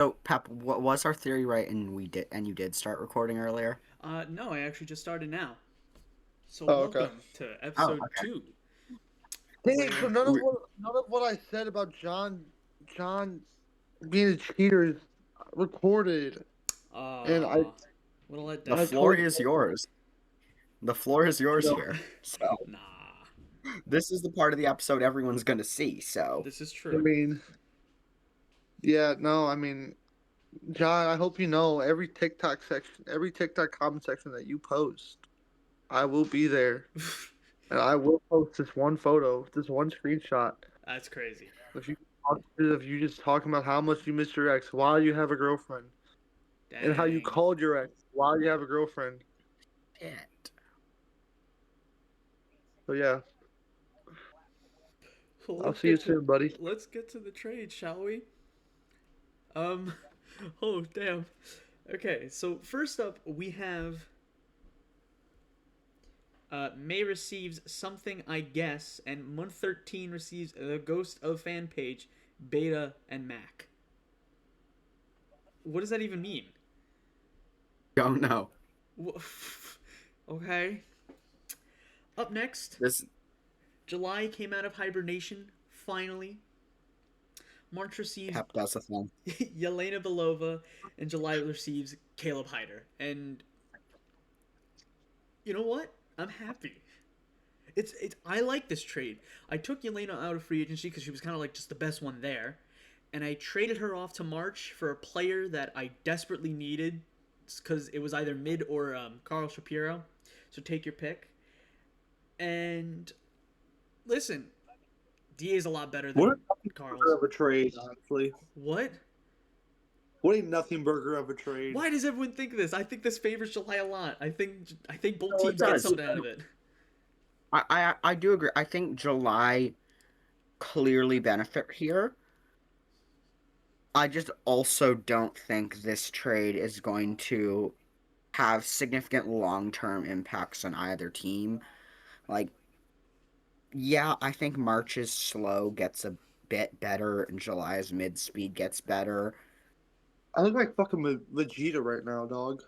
So, Pep, what was our theory right? And you did start recording earlier. No, I actually just started now. So Oh, okay. welcome to Oh, episode okay. 2, Dang, so where Re- none of what I said about John being a cheater is recorded, and uh what a The I letdown. floor told is yours. The floor is yours no. here. So, Nah, this is the part of the episode everyone's going to see. So, this is I true. mean, yeah, no, I mean, John, I hope you know every TikTok comment section that you post, I will be there, and I will post this one photo, this one screenshot. That's crazy. If you if you just talking about how much you miss your ex while you have a girlfriend, and how you Dang. called your ex while you have a girlfriend. it. So yeah, Well, I'll see you soon, buddy. let's get to the trade, shall we? Um oh damn. Okay, so first up we have May receives something I guess, and month 13 receives the Ghost of Fan page, Beta, and Mac. What does that even mean? Don't know. Okay. Up next, This July came out of hibernation, finally. March receives Pep does a thing. Yelena Belova, and July receives Caleb Hyder. And you know what? I'm happy. It's I like this trade. I took Yelena out of free agency because she was kind of like just the best one there, and I traded her off to March for a player that I desperately needed because it was either mid or Carl Shapiro. So take your pick. And listen, Da is a lot better What a than nothing burger Carl's. of a trade, honestly. What? What a nothing burger of a trade. Why does everyone think this? I think this favors July a lot. I think both Oh, it teams get does. something out of it. I do agree. I think July clearly benefit here. I just also don't think this trade is going to have significant long-term impacts on either team. Like, yeah, I think March's slow gets a bit better and July's mid speed gets better. I look like fucking Vegeta right now, dog.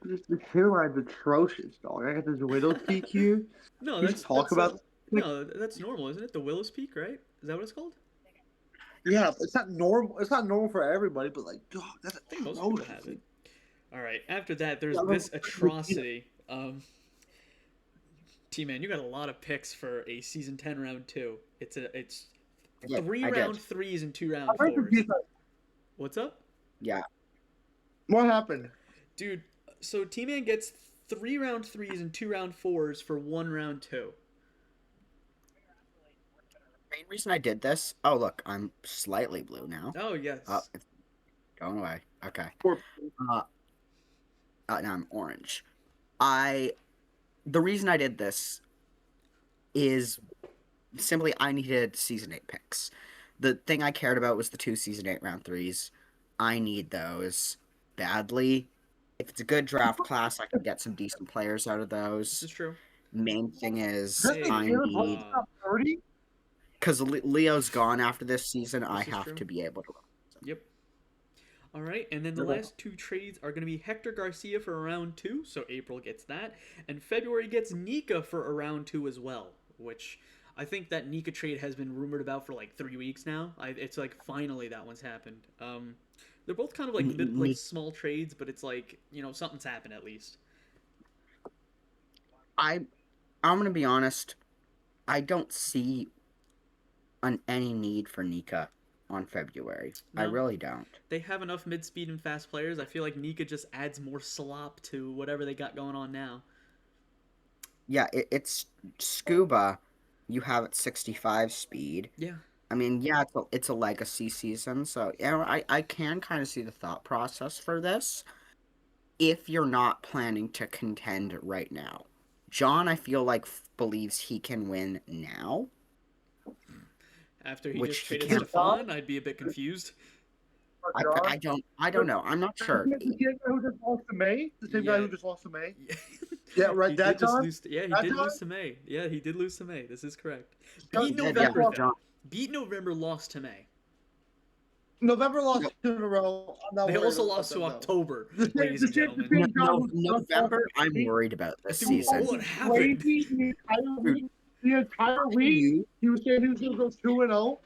The hairline's atrocious, dog. I got this widow's peak here. No, We just that's talk that's about. no, that's normal, isn't it? The Willows Peak, right? Is that what it's called? Yeah, it's not normal. It's not normal for everybody, but like, dog, that's I think most people atrocious. have it. All right. After that, there's Yeah, this Vegeta. atrocity. T-Man, you got a lot of picks for a season 10 round two. It's three I round did. threes and two I'm round very fours. confused. What's up, Yeah. What happened? dude? So T-Man gets three round threes and two round fours for one round two. Main reason I did this. Oh, look, I'm slightly blue now. Oh Oh, yes. it's going away. Okay. Poor. Uh, now I'm orange. I the reason I did this is simply I needed season 8 picks. The thing I cared about was the two season 8 round threes. I need those badly. If it's a good draft class, I can get some decent players out of This is those. true. Main thing is Doesn't Hey, I Caleb Williams need not 30? because Leo's gone after this season. I this is have true. to be able to. Yep. All right, and then the last two trades are going to be Hector Garcia for a round two, so April gets that, and February gets Nika for a round two as well, which I think that Nika trade has been rumored about for like 3 weeks now. It's like finally that one's happened. They're both kind of like like small trades, but it's like something's happened at least. I I'm gonna be honest. I don't see any need for Nika on February. I No, really don't. they have enough mid speed and fast players. I feel like Nika just adds more slop to whatever they got going on now. Yeah, it's scuba. You have at 65 speed. Yeah, I mean, yeah, it's a legacy season, so I can kind of see the thought process for this if you're not planning to contend right now. John, I feel like believes he can win now, after he which just he traded can't. Stefan, I'd be a bit confused. John? I don't know. I'm not sure. The same guy who just lost to May? The same guy Yeah, who just lost to May? yeah. Yeah, right. He did That just John? lose. Yeah, he That did John? lose to May. Yeah, he did lose to May. This is correct. John, Beat He did, yeah, November lost. John. though. Beat November, lost to May. November No, lost 2 in a row. I'm not They worried also about lost them to though. October, The same, ladies the and same, the gentlemen. same John who just lost November. to I'm me, worried about this Dude, who season. what went happened? crazy the entire Dude, week. The entire week, you, he was saying he was going to go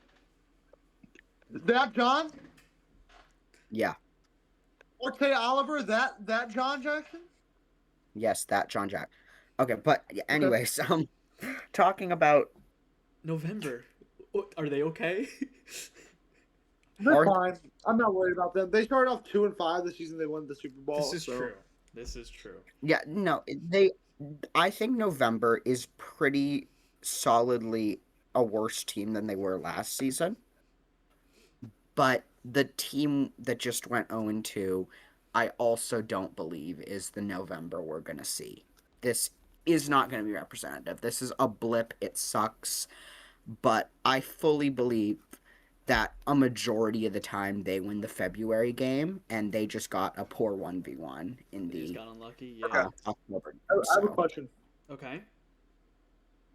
2-0. That John, yeah, or Tay Oliver, that John Jackson. yes, that John Jack. Okay, but yeah, Okay, anyways, talking about November. Are they okay? they're are fine. I'm not worried about them. They started off 2-5 the season they won the Super This Bowl. is So true. This is true. yeah, no, they. I think November is pretty solidly a worse team than they were last season. But the team that just went 0-2, I also don't believe is the November we're going to see. This is not going to be representative. This is a blip. It sucks. But I fully believe that a majority of the time they win the February game and they just got a poor 1v1 in They just the got unlucky. Yeah. okay, October I, game. I have a So, question. Okay.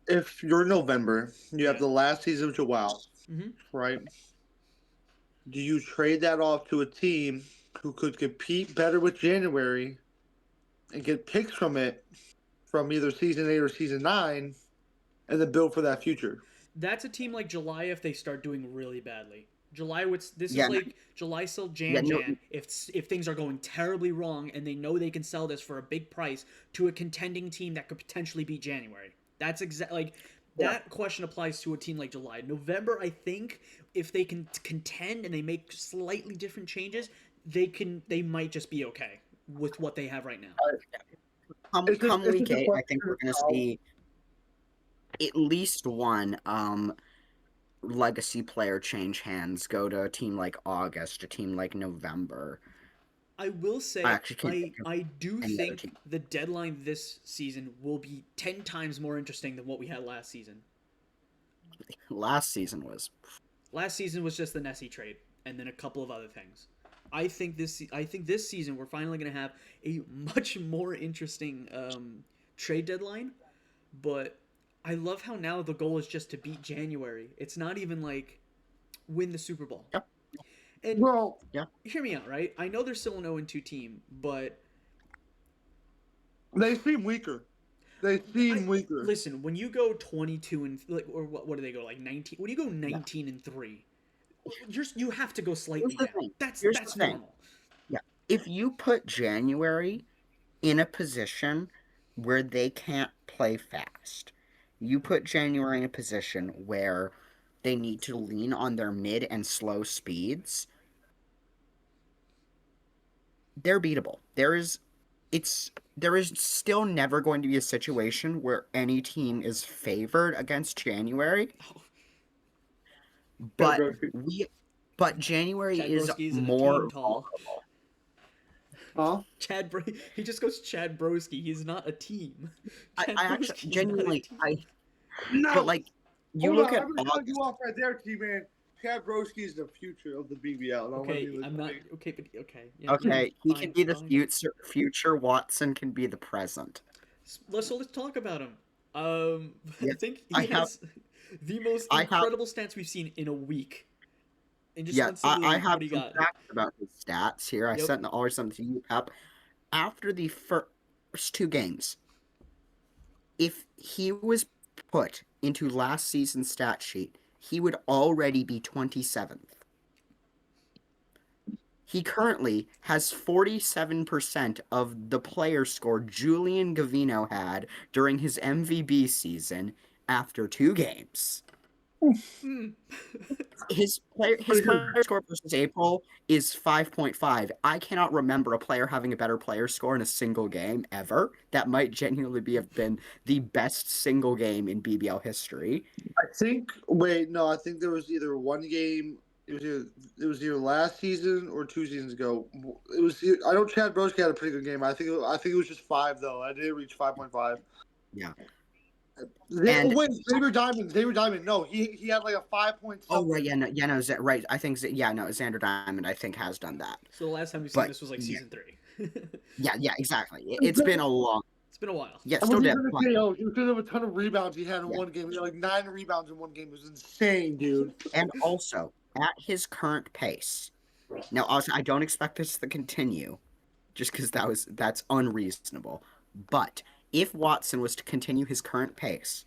If you're November, you have Yeah. the last season of Joao, Mm-hmm. right? Do you trade that off to a team who could compete better with January and get picks from it from either season 8 or season 9 and then build for that future? That's a team like July if they start doing really badly. July, this is yeah, like July still yeah, no, Jan. If things are going terribly wrong and they know they can sell this for a big price to a contending team that could potentially beat January. That's exactly like Yeah. that question applies to a team like July. November, I think if they can contend and they make slightly different changes, they might just be okay with what they have right now. come It's week just a 8, I question think we're of going to how. see at least one legacy player change hands, go to a team like August, a team like November. I will I say actually can't think of I do any other think team. the deadline this season will be 10 times more interesting than what we had last season. Last season was Last season was just the Nessie trade and then a couple of other things. I think this season we're finally going to have a much more interesting trade deadline, but I love how now the goal is just to beat January. It's not even like win the Super Bowl. yep, And Well, yeah, hear me out, right? I know they're still an 0-2 team, but they seem weaker. They I seem weaker. listen, when you go 22 and like or what do they go like 19? When you go yeah. 19 and 3, you have to go Here's slightly the down. thing. That's Here's the that's thing. normal. Yeah, if you put January in a position where they can't play fast, you put January in a position where they need to lean on their mid and slow speeds, they're beatable. There is still never going to be a situation where any team is favored against January, Oh, Yeah, but bro. we but January Chad is Broski's in a team more tall. vulnerable. Huh? He just goes Chad Broski. He's not a team. Chad I actually Broski's not a genuinely team. but No. like you Hold look on. at I'm gonna cut you August. off right there, T-Man. Chad Broski is the future of the BBL. I want Okay, to I'm not okay, but okay, yeah, Okay, he can fine, be the fine. future. Watson can be the present. Let's talk about him. I Yeah, think I he have has the most I have incredible stats we've seen in a week. And just yeah, let's see I what have do you some got? facts about his stats here. I Yep. sent always sent them to you, Pep. After the first two games, if he was put into last season's stat sheet, he would already be 27th. He currently has 47% of the player score Julian Gavino had during his MVP season after two games. Hmm. His player score versus April is 5.5. I cannot remember a player having a better player score in a single game ever. That might genuinely have been the best single game in BBL history. I think. Wait, no. I think there was either one game. It was either last season or 2 seasons ago. It was. I know Chad Broski had a pretty good game. I think it was just 5 though. I didn't reach 5.5. Yeah. Oh And wait, Xavier Diamond. Xavier Diamond. No, he had like a 5 point oh something. right, no, right. I think yeah, no, Xander Diamond I think has done that. So the last time we've seen But this was like yeah, season 3. yeah, exactly. It's been a long. It's been a while. Yeah, And still was he did, gonna but KO? He was gonna have a ton of rebounds he had in yeah. one game. He had like 9 rebounds in one game. It was insane, dude. And also, at his current pace. Now, also, I don't expect this to continue, just because that's unreasonable. But if Watson was to continue his current pace,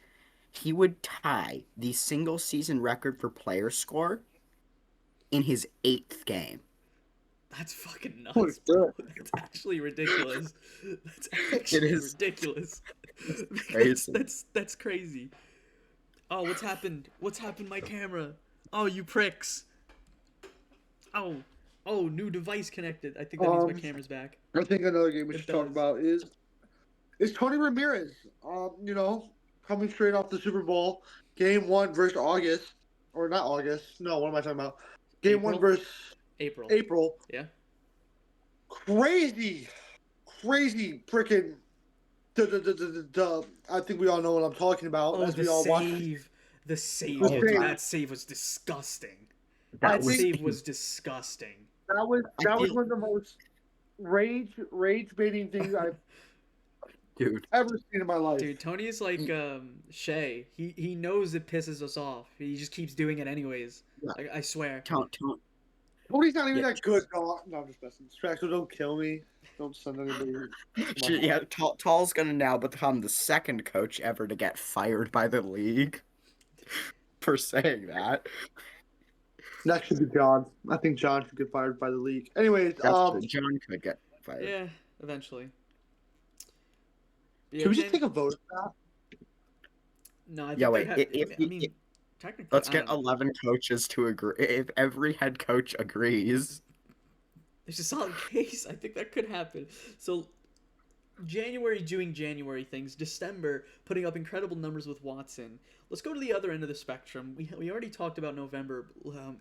he would tie the single season record for player score in his 8th game. That's fucking Holy nuts, bro. shit. That's actually ridiculous. That's It actually is ridiculous. it's that's crazy. that's that's crazy. Oh, what's happened? What's happened to my camera? Oh, you pricks. Oh. Oh, new device connected. I think that means my Um, camera's back. I think another game we It should talk does. about is Tony Ramirez. Coming straight off the Super Bowl, Game One versus August, or not August. No, what am I talking about? Game One April? versus April. April. Yeah? Crazy, crazy freaking. I think we all know what I'm talking about Oh, as the we all watch save. The save. the Oh Oh, dude, same. god, that save was disgusting. I that That was think save was disgusting. I that was feel one of the most rage baiting things I've dude. ever seen in my life. Dude, Tony is like Shay. He knows it pisses us off. He just keeps doing it anyways. Yeah, I swear. don't Tony's not even yeah, that good. No, I'm just messing. Straxel, don't kill me. Don't send anybody to my house. yeah. Tall's gonna now become the second coach ever to get fired by the league for saying that. That should be John. I think John should get fired by the league. Anyways, That's true. John could get fired. Yeah, eventually. Yeah, should we just Jan. take a vote on No, I Yeah, think they wait. have. I If mean, technically, let's I get don't know. 11 coaches to agree. If every head coach agrees, It's a solid case. I think that could happen. So January doing January things, December putting up incredible numbers with Watson. Let's go to the other end of the spectrum. We already talked about November,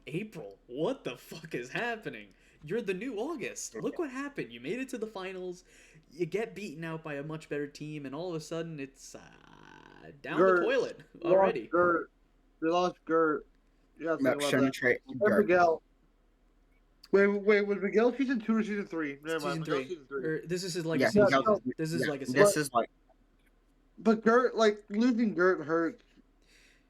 April. What the fuck is happening? You're the new August. Look what happened. You made it to the finals. You get beaten out by a much better team, and all of a sudden it's that? down the toilet They lost already. Gert. They lost Gert. You gotta think about shouldn't that. trade. And Miguel. Wait, was Miguel season 2 or season 3? Never mind, Season Miguel three. season 3. Or this is his Yeah, legacy Yeah, Miguel, season. no, This is his yeah. legacy This season. is like but Gert, like, losing Gert hurts.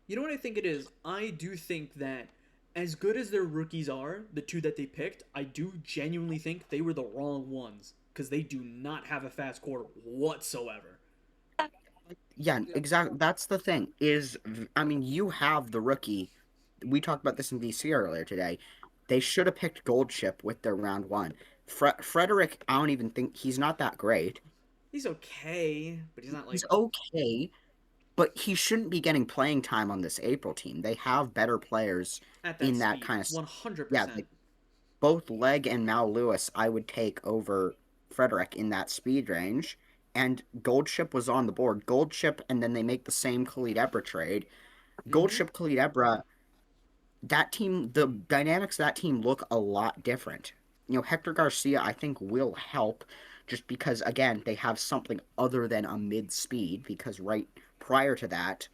You know what I think it is? I do think that as good as their rookies are, the two that they picked, I do genuinely think they were the wrong ones because they do not have a fast quarter whatsoever. yeah, exactly. That's the thing. I mean, you have the rookie. We talked about this in VC earlier today. They should have picked Goldship with their round one. Frederick, I don't even think he's not that great. He's okay, but he's not He's like okay, but he shouldn't be getting playing time on this April team. They have better players at that in that speed. kind of 100%. yeah. Like both Leg and Mal Lewis, I would take over Frederick in that speed range. And Goldship was on the board. Goldship, and then they make the same Khalid Ebra trade. Mm-hmm. Goldship, Khalid Ebra, that team, the dynamics of that team look a lot different. Hector Garcia, I think, will help just because, again, they have something other than a mid speed. Because right prior to that,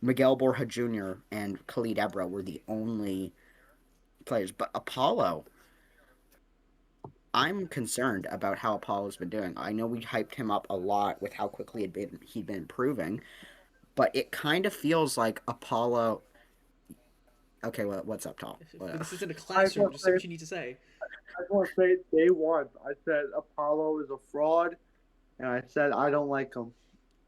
Miguel Borja Jr. and Khalid Ebra were the only players. But Apollo, I'm concerned about how Apollo's been doing. I know we hyped him up a lot with how quickly he'd been improving, but it kind of feels like Apollo. Okay, what's up, Tom? This isn't a I just classroom. want Just to say say, what you need to say. I just want to say day one, I said Apollo is a fraud, and I said I don't like him.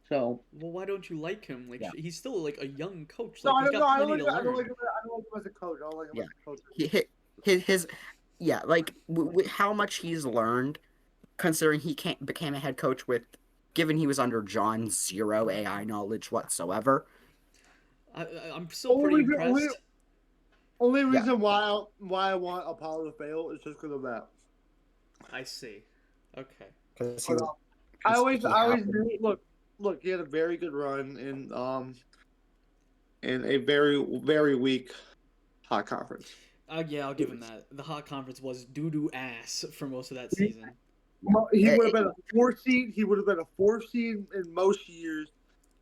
So Well, why don't you like him? Like Yeah, he's still like a young coach. no, Like I he's don't know. got I don't plenty like. to I don't like learn. him. I don't like him as a coach. I don't like him yeah. as a coach. He hit his yeah, like how much he's learned, considering he can't became a head coach with, given he was under John, zero AI knowledge whatsoever. I'm still pretty Only reason, only, impressed. only Yeah, reason why I want Apollo to fail is just because of that. I see. Okay. because But, I he always happened. knew. Look. He had a very good run in a very weak hot conference. Yeah, I'll give him that. The hot conference was doo doo ass for most of that season. He Eh, would have been a 4 seed. He would have been a 4 seed in most years.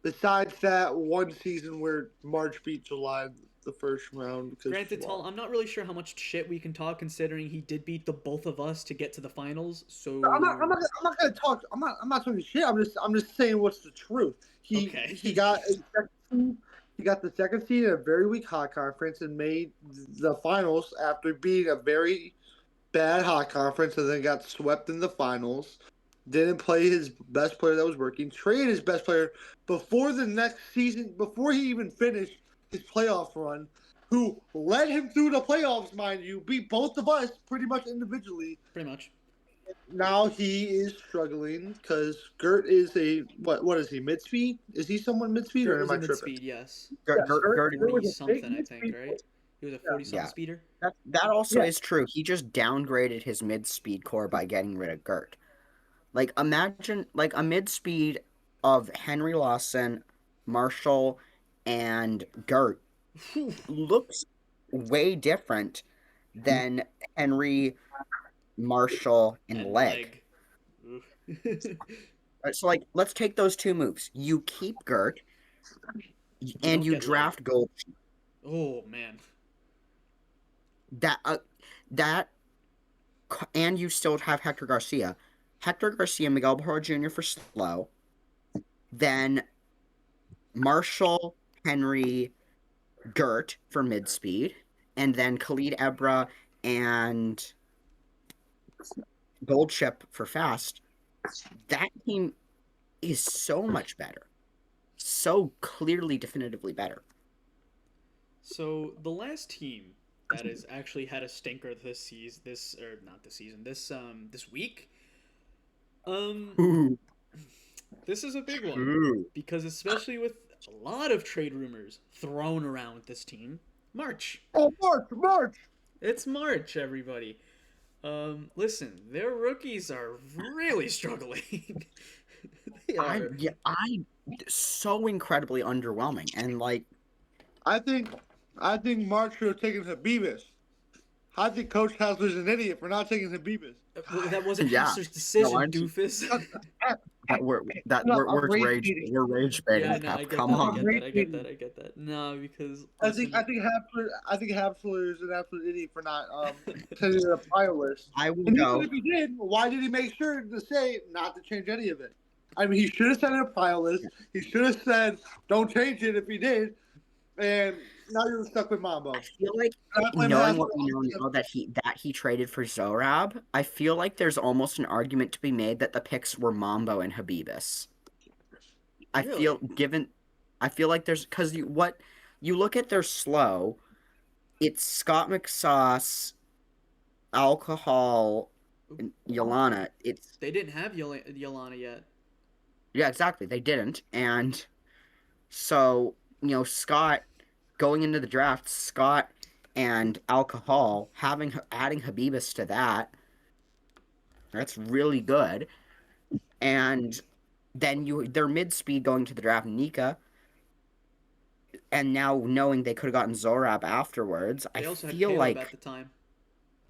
Besides that one season where March beat July the first round because Granted, Tall, I'm not really sure how much shit we can talk considering he did beat the both of us to get to the finals. I'm not. I'm So not. I'm not gonna talk. I'm not talking shit. I'm just saying what's the truth. okay. He got a second seed He got the second seed in a very weak hot conference and made the finals after being a very bad hot conference and then got swept in the finals. Didn't play his best player that was working. Traded his best player before the next season, before he even finished his playoff run, who led him through the playoffs, mind you, beat both of us pretty much individually. Pretty much. Now he is struggling because Gert is a what is he, mid speed? Is he someone mid speed Gert or am was I a mid tripping? speed, yes. Yeah, Gert, Gert 40 was a big something, I mid think, speed. right? He was a Yeah, 40 something yeah. speeder. That also yeah. is true. He just downgraded his mid speed core by getting rid of Gert. Like imagine like a mid speed of Henry Lawson, Marshall, and Gert looks way different than Henry, Marshall, and And Leg. leg. So like let's take those two moves. You keep Gert You and don't you get leg. draft Gold. Oh, man. That that and you still have Hector Garcia. Hector Garcia, Miguel Bajor Jr. for slow. Then Marshall, Henry, Gert for mid speed, and then Khalid Ebra and Goldship for fast. That team is so much better. So clearly, definitively better. So, the last team that has actually had a stinker this season, this, or not this season, this week, um, Ooh, this is a big one. ooh. Because especially with a lot of trade rumors thrown around with this team, March. Oh, March. It's March, everybody. Listen, their rookies are really struggling. They are. I so incredibly underwhelming, and like I think I think March should have taken Habibus. I think Coach Hasler's an idiot for not taking Habibus. Well, that wasn't yeah. Hessler's No, decision, I'm doofus. I'm rage we're rage baiting Yeah, no, I Pep. get Come that. I I'm on. get rage that. I get that. baiting. I get that. No, because I think listen. I think Hapsler is an absolute idiot for not sending it a prior list. I will And even go. if he did, why did he make sure to say not to change any of it? I mean, he should have sent it a prior list. He should have said don't change it if he did. And now you're stuck with I Mambo. feel like And I blame knowing Hasler what we know now 100%. that he traded for Zorab, I feel like there's almost an argument to be made that the picks were Mambo and Habibus. I feel Really? given I feel like there's because you look at their slow, it's Scott McSauce, alcohol, and Yolana. It's They didn't have Yolana yet. yeah, exactly. They didn't, and so Scott going into the draft, Scott and alcohol having adding Habibus to that's really good, and then their mid speed going to the draft, Nika, and now knowing they could have gotten Zorab afterwards, I They also had feel Caleb at like the time.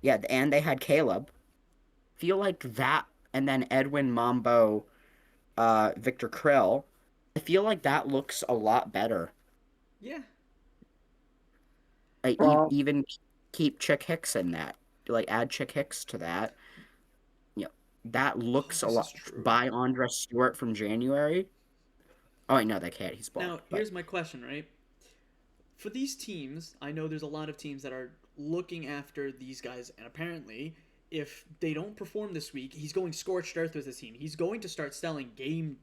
yeah, and they had Caleb. Feel like that, and then Edwin Mambo, Victor Krill. I feel like that looks a lot better. Yeah. Well, Even keep Chick Hicks in that. Like add Chick Hicks to that. That Oh, looks a this is lot. true. Buy Andres Stewart from January. Oh wait, no, they can't. He's Now, blocked. But here's my question, right? For these teams, I know there's a lot of teams that are looking after these guys, and apparently, if they don't perform this week, he's going scorched earth with his team. He's going to start selling game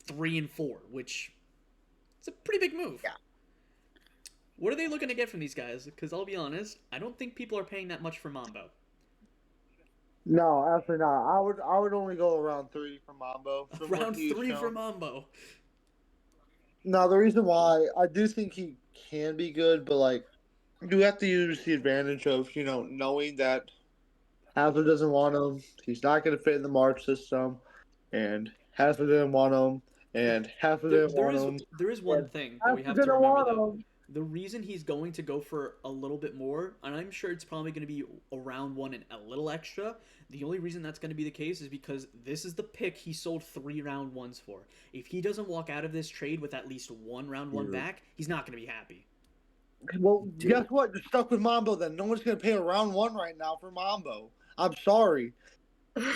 3 and 4, which is a pretty big move. yeah, What are they looking to get from these guys? Because I'll be honest, I don't think people are paying that much for Mambo. no, actually not. I would only go around 3 for Mambo from what Round he's 3 for shown. Mambo. Now the reason why I do think he can be good, but like you have to use the advantage of knowing that Hasler doesn't want him. He's not going to fit in the March system, and Hasler didn't want him, and Hasler There, didn't there want is him, there is one and thing that we Hasler have to didn't remember want though. him. The reason he's going to go for a little bit more, and I'm sure it's probably going to be around one and a little extra. The only reason that's going to be the case is because this is the pick he sold 3 round 1s for. If he doesn't walk out of this trade with at least 1 round 1 dude, back, he's not going to be happy. Well, guess dude. what? You're stuck with Mambo then. No one's going to pay a round 1 right now for Mambo. I'm sorry. You're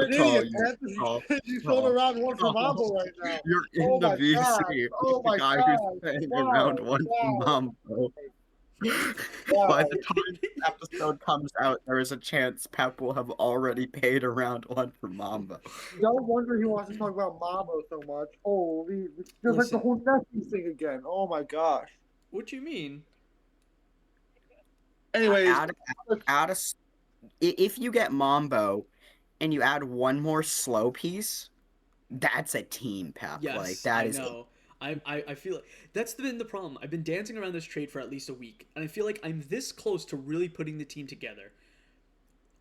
an Tall, idiot, you man. tall, He's throwing tall, around one for tall. Mambo right now. You're in Oh the my god. VC Oh with the my guy who's god. playing in round Wow. one for Wow. Mambo. By Wow. the time this episode comes out, there is a chance Pep will have already paid a round one for Mambo. No wonder he wants to talk about Mambo so much. Holy, it's just like the Listen, whole nephew thing again. Oh my gosh. what you mean? Anyways, Add, add a, if you get Mambo and you add one more slow piece, that's a team, Pep. Like Yes, that I is a know. I feel like that's been the problem. I've been dancing around this trade for at least a week, and I feel like I'm this close to really putting the team together.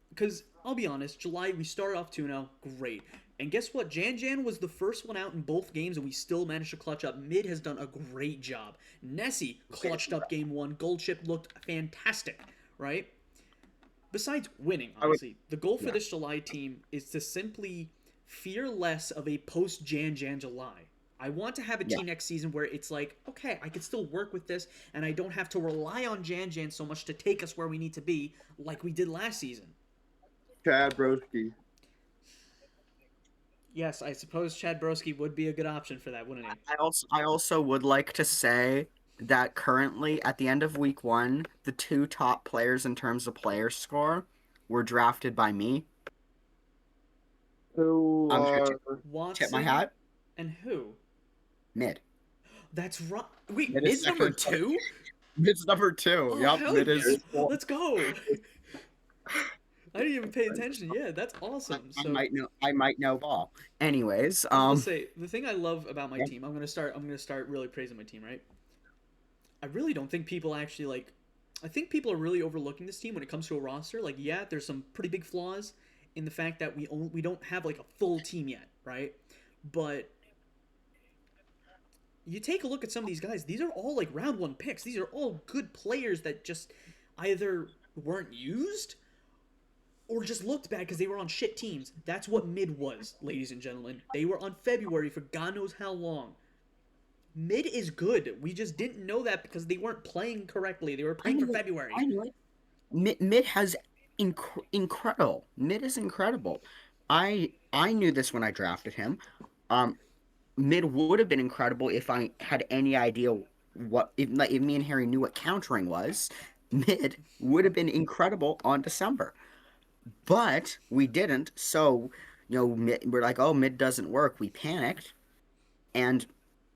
Because I'll be honest, July we started off 2-0, great. And guess what? Jan was the first one out in both games, and we still managed to clutch up. Mid has done a great job. Nessie clutched up game one. Gold chip looked fantastic, right? Besides winning, I would, honestly, the goal for yeah. this July team is to simply fear less of a post Jan July. I want to have a Yeah. team next season where it's like, okay, I can still work with this, and I don't have to rely on Jan so much to take us where we need to be, like we did last season. Chad Broski. Yes, I suppose Chad Broski would be a good option for that, wouldn't he? I also would like to say that currently at the end of week one, the two top players in terms of player score were drafted by me. Who I'm gonna are tip my Watson hat. and who? Mid. That's right. Wait, Mid is mid's number second. two? Mid's number two. Oh, Yup, hell mid yeah. is. Let's go. I didn't even pay attention. Yeah, that's awesome. I So might know. I might know ball. Anyways, I was gonna say the thing I love about my yeah, team. I'm gonna start really praising my team. Right. I really don't think people actually like. I think people are really overlooking this team when it comes to a roster. Like, yeah, there's some pretty big flaws in the fact that we don't have like a full team yet, right? But you take a look at some of these guys. These are all like round one picks. These are all good players that just either weren't used or just looked bad because they were on shit teams. That's what mid was, ladies and gentlemen. They were on February for God knows how long. Mid is good. We just didn't know that because they weren't playing correctly. They were I playing for know. February. I know. Mid has incredible. Mid is incredible. I knew this when I drafted him. Um, Mid would have been incredible if I had any idea what if, like, if me and Harry knew what countering was. Mid would have been incredible on December, but we didn't. So we're like, oh, mid doesn't work. We panicked, and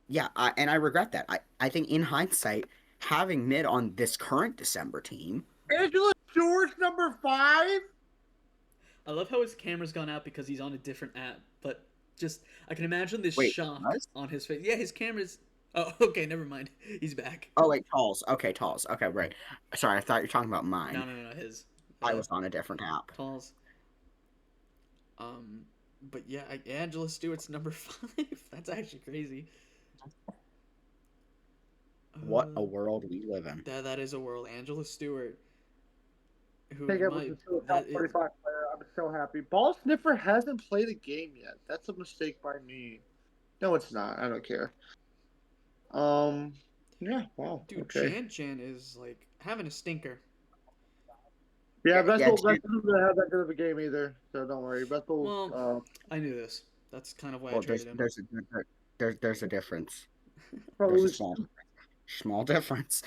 yeah, I regret that. I think in hindsight, having mid on this current December team. Angela Stewart's number 5? I love how his camera's gone out because he's on a different app, but just I can imagine this Wait, shock what? on his face. Yeah, his camera's. Oh, okay, never mind. He's back. Oh wait, Talls. Okay, Talls. Okay, right. Sorry, I thought you were talking about No, mine. no, no, his. I was on a different app. Calls. Um, but yeah, Angela Stewart's number 5. That's actually crazy. What Uh, a world we live in. that is a world. Angela Stewart, who Take it with might the still that top is, 45 player. I'm so happy. Ball Sniffer hasn't played a game yet. That's a mistake by me. No, it's not. I don't care. Um, yeah, wow. dude. Okay. Jan is like having a stinker. Yeah, Yeah, Vessel doesn't have that good of a game either, so don't worry. Vessel, Well, I knew this. That's kind of why I well, traded him. there's a difference. There's a probably small difference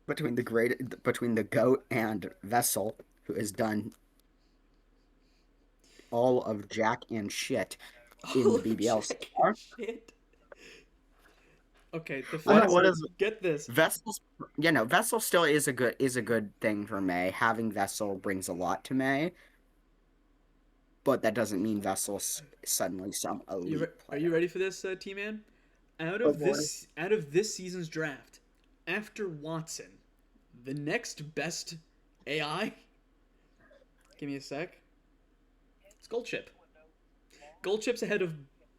between the goat and Vessel, who has done all of Jack and shit in Oh, the BBL so Jack far. shit. Okay, the fact. What is Get this. Vessel's, Vessel still is a good thing for May. Having Vessel brings a lot to May, but that doesn't mean Vessel's suddenly some elite Are you player. ready for this, T-Man? oh boy. Out of this season's draft, after Watson, the next best AI. Give me a sec. It's Gold Chip. Gold Chip's ahead of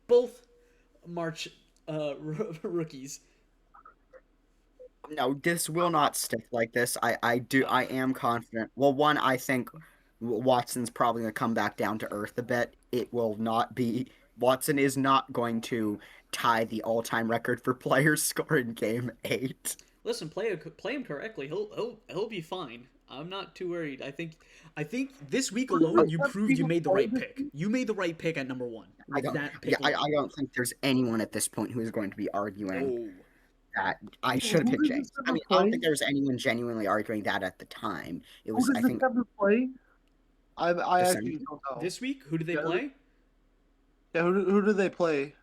both March rookies. No, this will not stick like this. I am confident. Well, one, I think Watson's probably going to come back down to earth a bit. It will not be. Watson is not going to tie the all-time record for players score in game 8. Listen, play him correctly. He'll be fine. I'm not too worried. I think this week Who does alone you the proved you people made the play right this pick. week? You made the right pick at number 1 I with don't. that Yeah, pick alone. I don't think there's anyone at this point who is going to be arguing Oh, that I should have Who picked does James. I December mean, I don't play? think there was anyone genuinely arguing that at the time. It Who was, does I think, December play? I actually December. don't know. this week who do they Yeah, play? who do they play?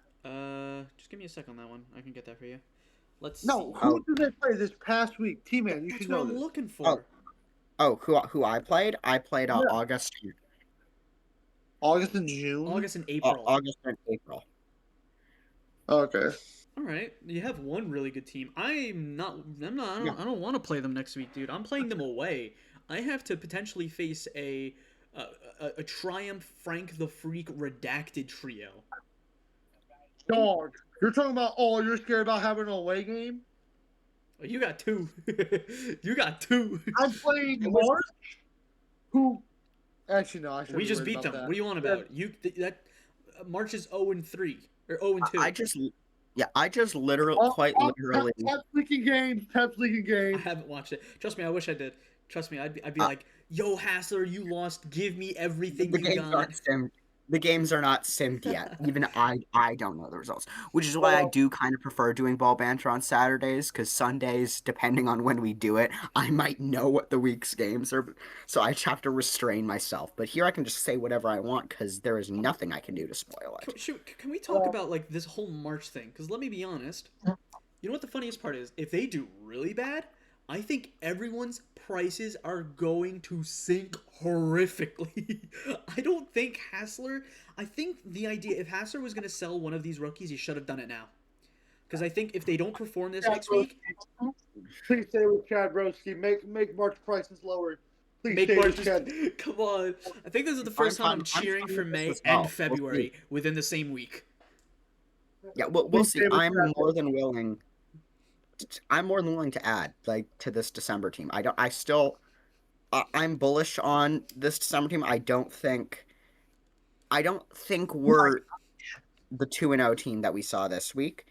Just give me a second on that one. I can get that for you. Let's No, see. who Oh, did they play this past week? T-Man, you That's should what know I'm this. looking oh, for. oh. Who I played? I played Yeah, August and June. August and April. August and April. Okay. All right, you have one really good team. I'm not. I'm not. Yeah. I don't want to play them next week, dude. I'm playing them away. I have to potentially face a, a Triumph Frank the Freak redacted trio. Dog. You're talking about, oh, you're scared about having an away game? Oh, you got two. You got two. I'm playing It was. Mark, who. Actually, no, I shouldn't We be just worried beat about them. that. What are you on Yeah, about? You that March is 0-3 or 0-2. I just. Yeah, I just literally, oh, quite oh, literally. Tep's leaking games. Tep's leaking I games. haven't watched it. Trust me, I wish I did. Trust me, I'd be Uh, like, "Yo, Hassler, you lost. Give me everything the you games got." aren't simmed. The games are not simmed yet. Even I don't know the results, which is why I Well, do kind of prefer doing ball banter on Saturdays, because Sundays, depending on when we do it, I might know what the week's games are, so I just have to restrain myself. But here I can just say whatever I want because there is nothing I can do to spoil it. Can we talk well, about like this whole March thing? Because let me be honest. You know what the funniest part is? If they do really bad, I think everyone's prices are going to sink horrifically. I don't think Hassler. I think the idea if Hassler was going to sell one of these rookies, he should have done it now. Because I think if they don't perform this Chad next week, Broski. Please stay with Chad Broski. Make March prices lower. Please make stay March with just Chad. come on. I think this is the I'm first time fine. I'm I'm cheering fine for with this May as and well. We'll see. February within the same week. Yeah, we'll Please see. stay with Chad Broski. I'm more than willing to add like to this December team. I don't. I still. I'm bullish on this December team. I don't think we're the 2-0 team that we saw this week.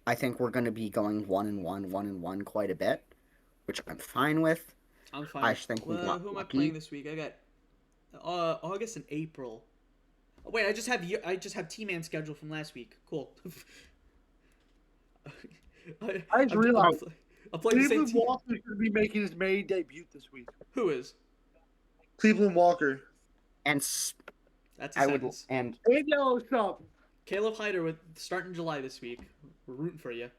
I think we're going to be going 1-1, 1-1 quite a bit, which I'm fine with. I'm fine I with. just think we Well, got who am I playing lucky. this week? I got August and April. Oh, wait, I just have T-Man scheduled from last week. Cool. I, I just I'm, I'm, Oh, realized I'm playing the same Cleveland team. Walker should be making his May debut this week. Who is? Cleveland Walker. and That's a I would sentence. and And yellow stuff. Caleb Hyder with starting July this week. We're rooting for you.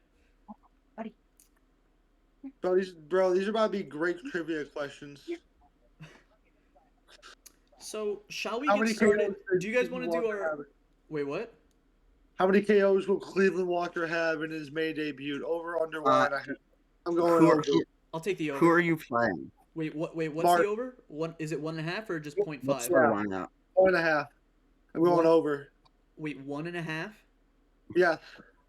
Bro, these are about to be great trivia questions. So, shall we How get many started? KOs does Do you guys want Cleveland to do Walker our? have? Wait, what? How many KOs will Cleveland Walker have in his May debut? Over under uh, 1.5. I'm going who are over. I'll take the who over. are you playing? Wait, what? Wait, what's the Mark. over? One is it 1.5 or just 0.5? What's the Yeah, lineup? 1.5. I'm going One. over. Wait, 1.5. Yes,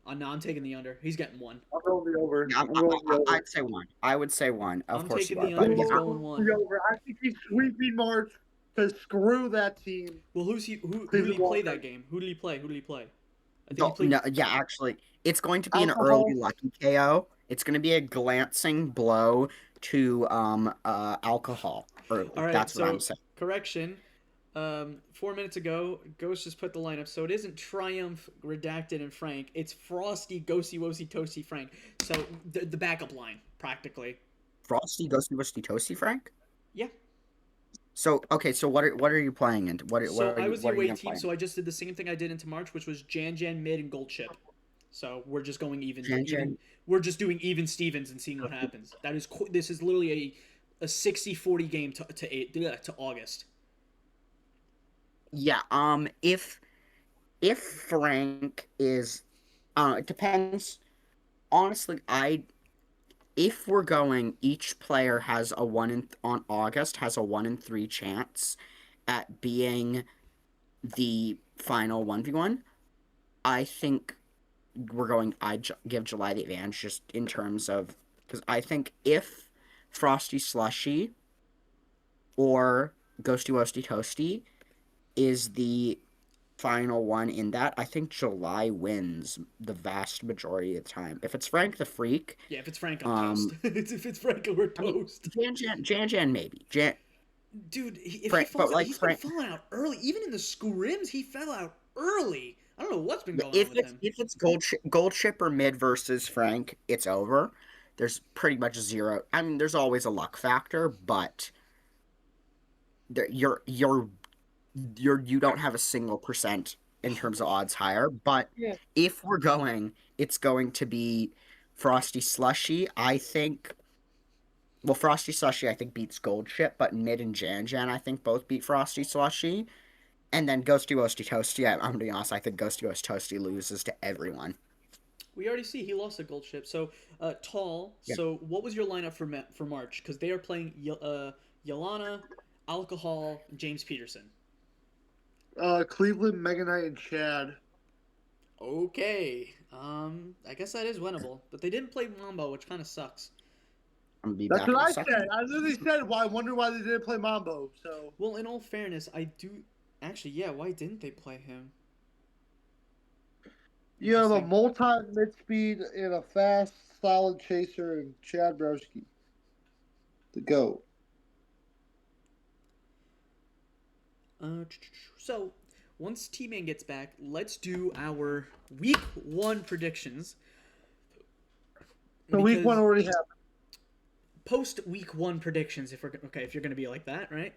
Oh no, I'm taking the under. He's getting one. I'm going the over. Yeah, I'm going the over. I'd say one. I would say one. Of I'm course you taking are, the but under. yeah, He's going one. The over. I think he's sweeping March because screw that team. Well, who did Cleveland he play Walker. that game? Who did he play? Who did he play? I think he no, played. no, yeah, actually, it's going to be an Alcohol. early lucky KO. It's going to be a glancing blow to alcohol early. All right, That's what I'm so saying. correction. 4 minutes ago, Ghost just put the lineup. So it isn't Triumph, Redacted, and Frank. It's Frosty, Ghosty, Wosie, Toasty, Frank. So the backup line, practically. Frosty Ghosty Wusty Toasty Frank. Yeah. So okay, so what are you playing in? So I was the what are you away gonna team, play? so I just did the same thing I did into March, which was Jan, Mid, and Gold Chip. So we're just going Jan even. Jan. We're just doing even Stevens and seeing what happens. This is literally a 60-40 game to August. Yeah. If Frank is, it depends. Honestly, if we're going, each player has a on August has a 1 in 3 chance at being the final 1v1. I think we're going. Give July the advantage just in terms of because I think if Frosty Slushy or Ghosty Wosty Toasty is the final one in that, I think July wins the vast majority of the time. If it's Frank the Freak, Yeah, if it's Frank, I'm toast. um, If it's Frank, we're I mean, toast. Jan maybe. Dude, if he Frank, but falls out, like he's been Frank, falling out early. Even in the scrims, he fell out early. I don't know what's been yeah, going on with him. if it's gold chip or mid versus Frank, it's over. There's pretty much zero. I mean, there's always a luck factor, but there, you don't have a single percent in terms of odds higher. But Yeah. if we're going, it's going to be Frosty Slushy. I think. Well, Frosty Slushy I think beats Gold Chip, but Mid and Jan I think both beat Frosty Slushy. And then Ghosty Woasty Toasty. I'm gonna be honest. I think Ghosty Woasty Toasty loses to everyone. We already see he lost a gold ship. So, tall. Yeah. So, what was your lineup for March? Because they are playing Yelana, Alcohol, James Peterson. Cleveland, Mega Knight, and Chad. Okay. I guess that is winnable, but they didn't play Mambo, which kind of sucks. I'm gonna be That's back what in a I second. said. I literally said, "Why? I wonder why they didn't play Mambo." So Well, in all fairness, I do actually. Yeah, why didn't they play him? you have a Interesting. multi mid speed and a fast, solid chaser and Chad Broski to go. So once T Man gets back, let's do our week one predictions So week one because already happened. post week one predictions. If we're okay, if you're gonna be like that, right?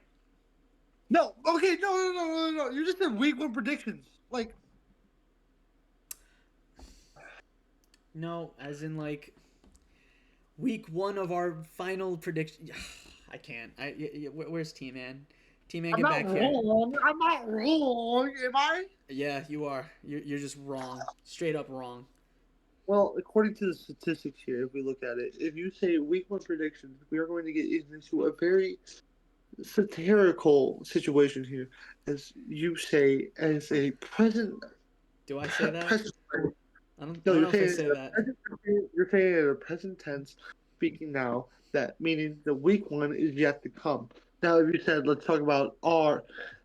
No, okay, no. You just said week one predictions. Like, No, as in like week one of our final prediction. I can't. Where's T Man? T Man, I'm get not back here. wrong. I'm not wrong. Am I? Yeah, you are. You're just wrong. Straight up wrong. Well, according to the statistics here, if we look at it, if you say week one predictions, we are going to get into a very satirical situation here, as you say, as a present Do I say that? present. I No, don't you're know if I saying say it in that. a present. You're saying it in a present tense, speaking now. That meaning the week one is yet to come. Now, if you said let's talk about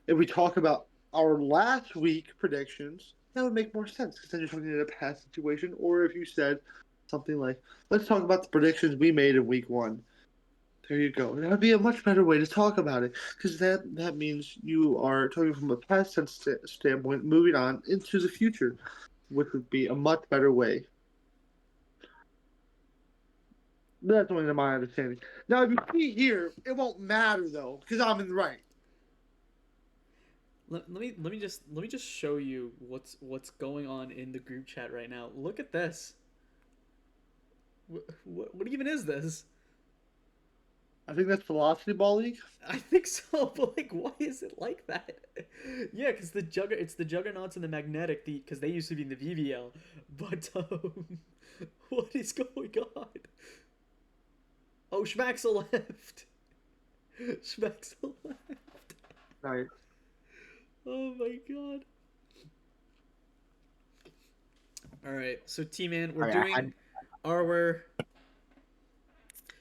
if we talk about our last week predictions, that would make more sense because then you're talking in a past situation. Or if you said something like let's talk about the predictions we made in week one. There you go. That would be a much better way to talk about it because that means you are talking from a past sense standpoint, moving on into the future, which would be a much better way. That's only my understanding. Now, if you see here, it won't matter though, because I'm in the right. Let me just show you what's going on in the group chat right now. Look at this. What even is this? I think that's Velocity Ball League. I think so, but like, why is it like that? Yeah, because it's the Juggernauts and the Magnetic, because they used to be in the VBL. But what is going on? Oh, Schmaxel left. Schmaxel left. Nice. Oh my god. All right, so T Man, we're All right, doing our.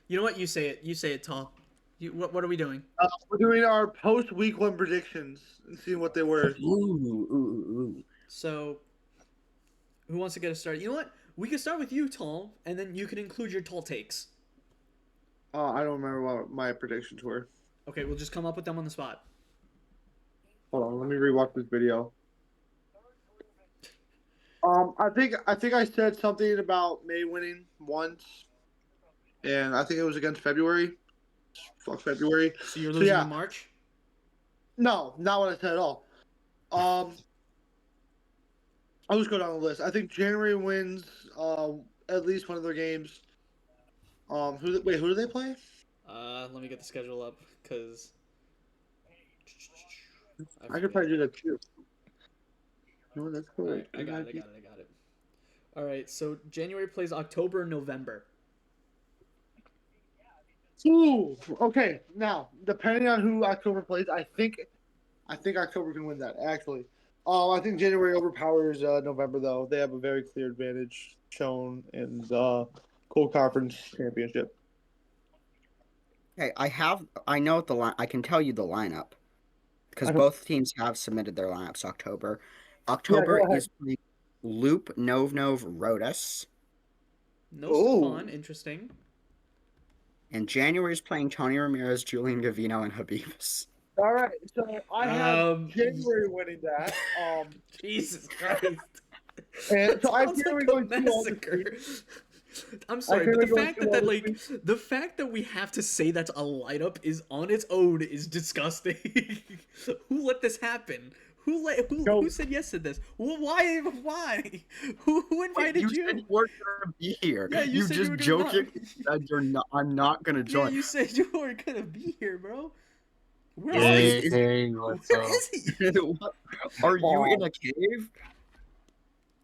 You know what? You say it. You say it, tall. What are we doing? We're doing our post week one predictions and seeing what they were. ooh. So, who wants to get us started? You know what? We can start with you, Tall, and then you can include your tall takes. I don't remember what my predictions were. Okay, we'll just come up with them on the spot. Hold on, let me rewatch this video. I think I said something about May winning once, and I think it was against February. Fuck February. So you're So losing to yeah, March. no, not what I said at all. Um, I'll just go down the list. I think January wins at least one of their games. Who do they play? Let me get the schedule up because I I could forget. probably do that too. No, that's All cool. right, I got it. I got it. I got it. All right, so January plays October and November. Ooh, okay. Now, depending on who October plays, I think October can win that. Actually, I think January overpowers November though. They have a very clear advantage shown in the Cold Conference Championship. Okay, I know I can tell you the lineup because I don't. both teams have submitted their lineups October. Yeah, October go ahead. is playing Loop Nov Nov Rotus, Stefan, Oh. interesting. and January is playing Tony Ramirez, Julian Gavino, and Habibus. All right. So I have Um, January winning that. Jesus Christ. And That so I sounds like January a going 2-0 this massacre. week. I'm I sorry, but January going 2-0 this week. the fact that we have to say that's a lineup is on its own is disgusting. Who let this happen? Who Go. said yes to this? Why? Who Wait, invited you said you? you weren't gonna be here. Yeah, you You said you just were gonna not. joking said you're not. I'm not gonna Yeah, join. you said you weren't gonna be here, bro. Where Is are this you? is Hey, what's Where up? is he? what? Are you in Oh, a cave?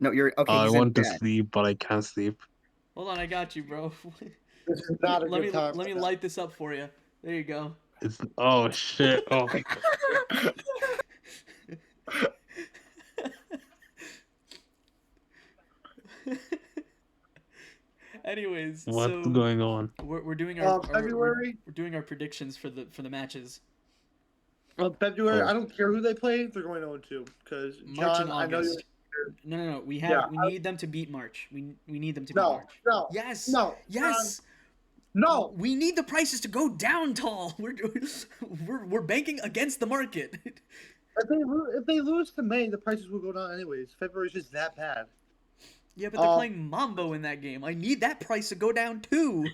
No, you're okay. I He's in want to bed. sleep, but I can't sleep. Hold on, I got you, bro. this is not a let good me time. let me light this up for you. There you go. It's oh shit. Oh, Anyways, what's so going on? we're doing our February. we're doing our predictions for the matches. February. Oh, I don't care who they play. They're going 0-2 because March and John. I know you're. August. No. Yeah. We need them to beat March. We need them to beat No. March. No. Yes. No. John, Yes. no. We need the prices to go down, tall. We're banking against the market. If they lose to May, the prices will go down anyways. February's just that bad. Yeah, but they're playing Mambo in that game. I need that price to go down too.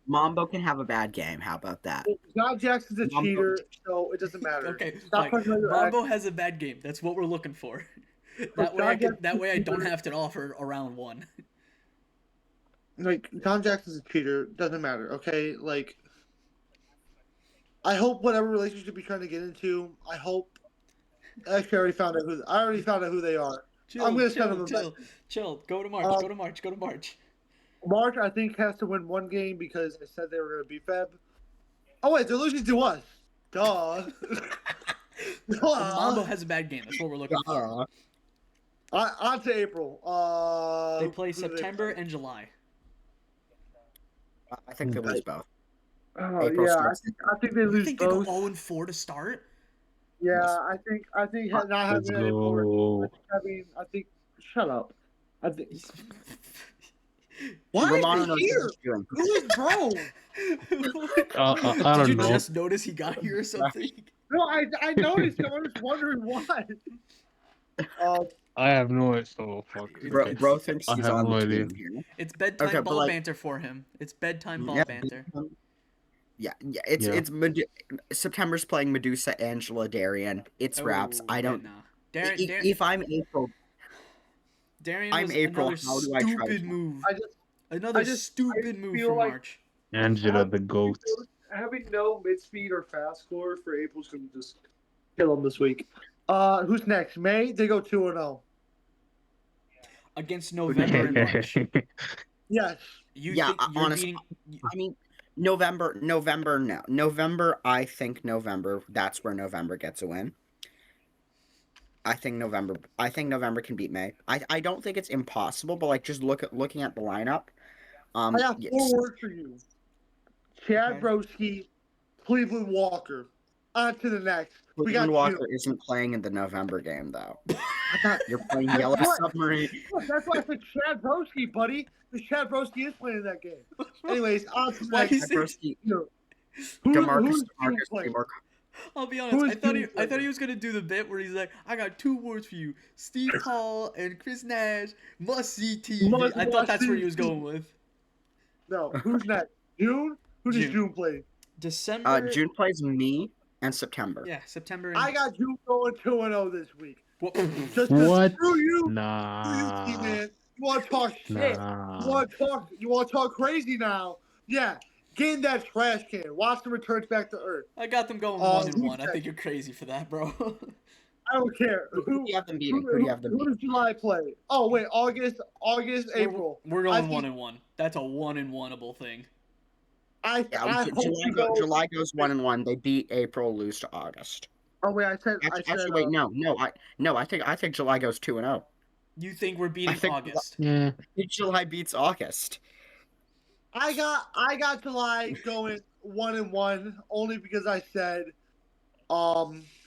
Mambo can have a bad game. How about that? John Jackson's a Mambo. cheater, so it doesn't matter. Okay, Stop fine. talking about your ex. Mambo has a bad game. That's what we're looking for. Look, John Jackson's That way I a don't cheater. have to offer a round one. Like John Jackson's a cheater. Doesn't matter. Okay, like I hope whatever relationship you're trying to get into. I hope. Actually, I already found out who they are. I'm gonna send them a message. Chill. Go to March. Um, Go to March. Go to March. March, I think, has to win one game because they said they were gonna beat Feb. Oh wait, they're losing to us. Duh. Mambo Duh. has a bad game. That's what we're looking for. On to April. They play Who do they September play? and July. I think they lose both. Oh April yeah, starts. I think they You lose think they go both. 0-4 to start? Yeah, Yes. I think Uh, not let's having any more. go. I think. Shut up. I think. Why Romano is knows he what here? he's doing. Who is bro? I Did you don't know. just notice he got here or something? No, I noticed. I was just wondering why. Um, I have no idea. So fuck. Okay. Bro thinks I he's have on no the idea. team here. It's bedtime Okay, but ball like, banter for him. It's bedtime ball yeah, banter. yeah. Yeah. September's playing Medusa, Angela, Darian. It's wraps. I yeah, don't. nah. Darren, If I'm April, Darian I'm was April. another How do I try stupid to? move. I just Another I just stupid move feel from like March. Angela the goat. having no mid speed or fast score for April's gonna just kill them this week. Who's next? May they go 2-0. Against November and March. Yes. You Yeah, think you're honestly, beating? I mean, November. No, November. I think November. That's where November gets a win. I think November can beat May. I don't think it's impossible, but like just looking at the lineup. I got Yes, 4 words for you. Chad Okay. Broski, Cleveland Walker. On to the next. We got Cleveland Walker June. isn't playing in the November game though. I thought You're playing That's Yellow what- Submarine. look, that's why I said Chad Broski, buddy. Because Chad Broski is playing in that game. Anyways, on to the Why next. is it? Brosky, Who's Demarcus June playing. playing? I'll be Who honest. is I thought June I thought playing? he was gonna do the bit where he's like, "I got 2 words for you: Steve Paul and Chris Nash. Must see TV." Must I thought that's where he watch was going with. No, who's next? June? Who does June. June play? December. June plays me and September. Yeah, September. I got June going 2-0 this week. Well, Just What? screw you, Nah. T-Man. You want to talk shit? Nah. You want to talk crazy now? Yeah, get in that trash can. Watch the returns back to Earth. I got them going 1-1. I think you're crazy for that, bro. I don't care. Who do you have them beating? Who do you have them Who beating? does July play? Oh wait, August, April. We're I going think- 1-1. That's a 1-1able thing. I Yeah, hope we go. July goes 1-1. They beat April, lose to August. Oh wait, I said. Actually, wait, no. I think July goes 2-0. You think we're beating think- August? Yeah. July beats August. I got July going 1-1 only because I said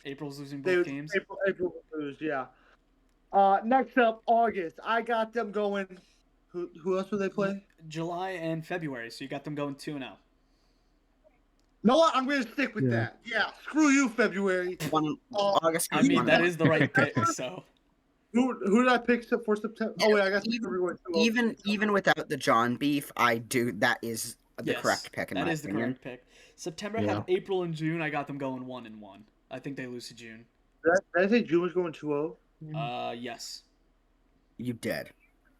April's losing they both games. April would lose. Yeah. Next up, August. I got them going. Who else will they play? July and February, so you got them going 2-0. No, what? I'm going to stick with Yeah. that. Yeah, screw you, February. One Uh, August I goes mean, one that and is the right pick. So who did I pick for September? Oh wait, I got even September going 2-0. even without the John beef, I do that is the yes, correct pick in that my is the opinion. correct pick. September Yeah. have April and June. I got them going 1-1. I think they lose to June. Did I say June was going 2-0? Yes. You did.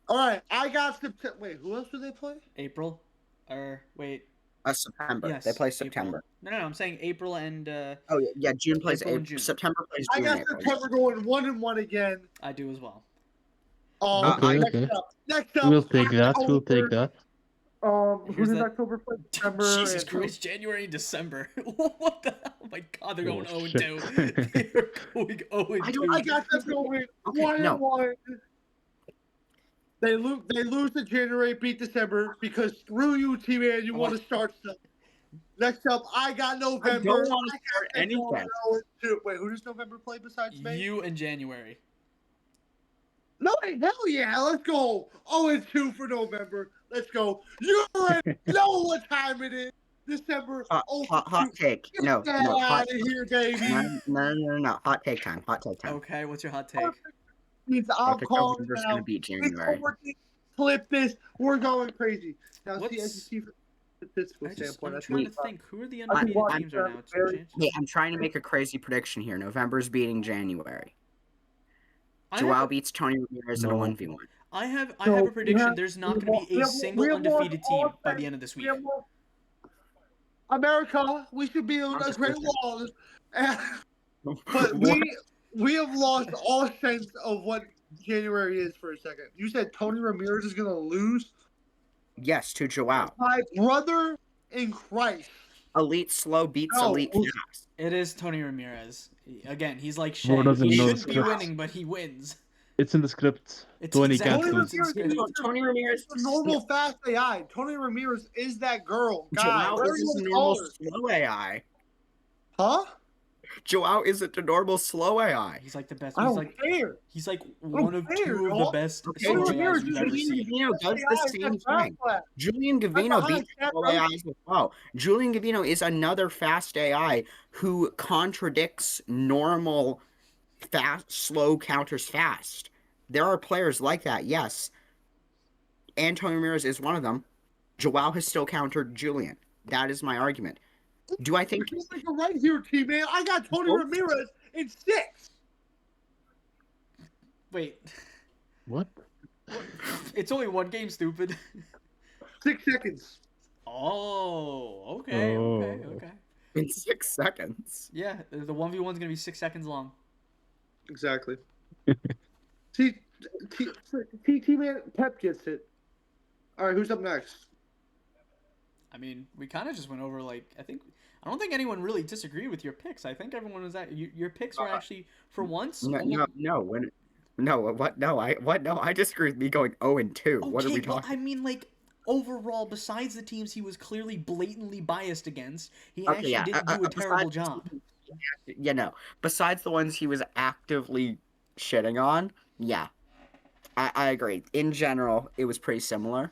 All right, I got September. Wait, who else do they play? April, or wait, September. yes, They play April. September. No, I'm saying April and Oh yeah, June plays April and April. June. September plays I June. got April. September going 1-1 again. I do as well. Okay, Next okay. up. Next up. We'll take that. We'll October. take that. Who Here's does that- October play? September Jesus and who? Christ, January and December. What the hell? Oh my God, they're going Oh, 0-2. shit. They're going 0-2. I got them going Okay, 1-1. They lose to January, beat December because screw you, T-Man. You want to start stuff. Next up, I got November. I don't want to I start got them going anything. 0-2. Wait, who does November play besides May? You and January. No, hell yeah, let's go. 0-2 for November. Let's go. You already know what time it is. December. Hot take. Get No, that no, out hot. of here, baby. No. Hot take time. Hot take time. Okay, what's your hot take? Means I I'm think calling November's now. gonna beat January. Flip this. We're going crazy. Now, What's- see, as you see from a statistical standpoint, I'm that's trying what to think. Who are the I undefeated watch teams right now? It's very- changed. Hey, I'm trying to make a crazy prediction here. November's beating January. I Joao have, beats Tony Ramirez in a No. 1v1. I have So, a prediction. yeah, There's not we going to be a have- single we have lost undefeated team all by the sense- end of this we week. have lost- America, we should be able to create laws. But we have lost all sense of what January is for a second. You said Tony Ramirez is going to lose? Yes, to Joao. My brother in Christ. Elite slow beats No. elite fast. It is Tony Ramirez. Again, he's like Bro Shea. doesn't He know shouldn't be script. winning, but he wins. It's in the script. It's Tony exactly can't what's lose. in script. Tony Ramirez. The normal fast AI. Tony Ramirez is that girl. God, Joao whatever is you a want to normal call her. slow AI. Huh? Joao isn't a normal slow AI. He's like the best. I He's don't like care. one of care, two of the dog. best Okay, slow Tony AIs Ramirez we've is ever Julian seen. Gavino does the AI, same that's thing. fast. Julian That's a Gavino high beats stat, slow bro. AIs as well. Julian Gavino is another fast AI who contradicts normal fast, slow counters fast. There are players like that, yes. Antonio Ramirez is one of them. Joao has still countered Julian. That is my argument. Do I think You're like right here, T-Man. I got Tony Both- Ramirez in 6. Wait, What? it's only one game, stupid. 6 seconds. Oh, okay. Oh. in 6 seconds? Yeah, the 1v1's gonna be 6 seconds long. Exactly. T-Man, Pep gets it. All right, who's up next? I mean, we kind of just went over I don't think anyone really disagreed with your picks. I think everyone was your picks were actually for once. I disagree with me going 0-2. What are we Okay, well, talking? I mean, like overall, besides the teams he was clearly blatantly biased against, he Okay, actually yeah, didn't do a terrible besides- job. Besides the ones he was actively shitting on, yeah, I agree. In general, it was pretty similar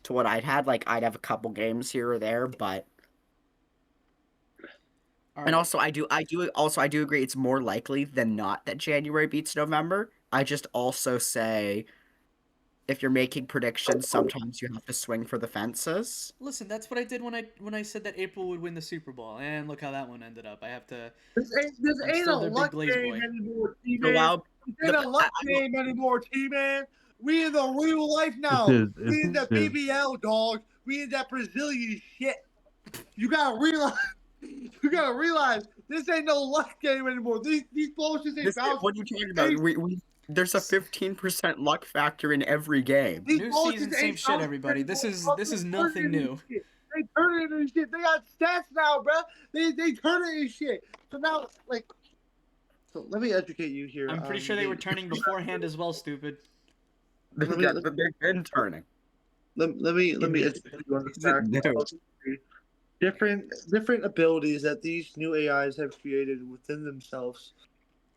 to what I'd had. Like, I'd have a couple games here or there, but All and right. also I do agree it's more likely than not that January beats November. I just also say if you're making predictions, sometimes you have to swing for the fences. Listen, that's what I did when I said that April would win the Super Bowl, and look how that one ended up. I have to. This I'm ain't still a their big luck glaze game boy. anymore, T-Man. Joao, This ain't a luck game anymore, T-Man. We in the real life now. We in the BBL, dog. We in that Brazilian shit. You gotta realize. You gotta realize this ain't no luck game anymore. These bullshits ain't bouncing. what are you talking about? There's a 15% luck factor in every game. These New bullshits season, ain't same shit, bouncing everybody. anymore. This is They nothing turn it new. into shit. They turn it into shit. They got stats now, bro. They turn it into shit. So now, so let me educate you here. I'm pretty sure they were turning beforehand as well, stupid. They've been turning. Let me educate you on the fact of different abilities that these new AIs have created within themselves.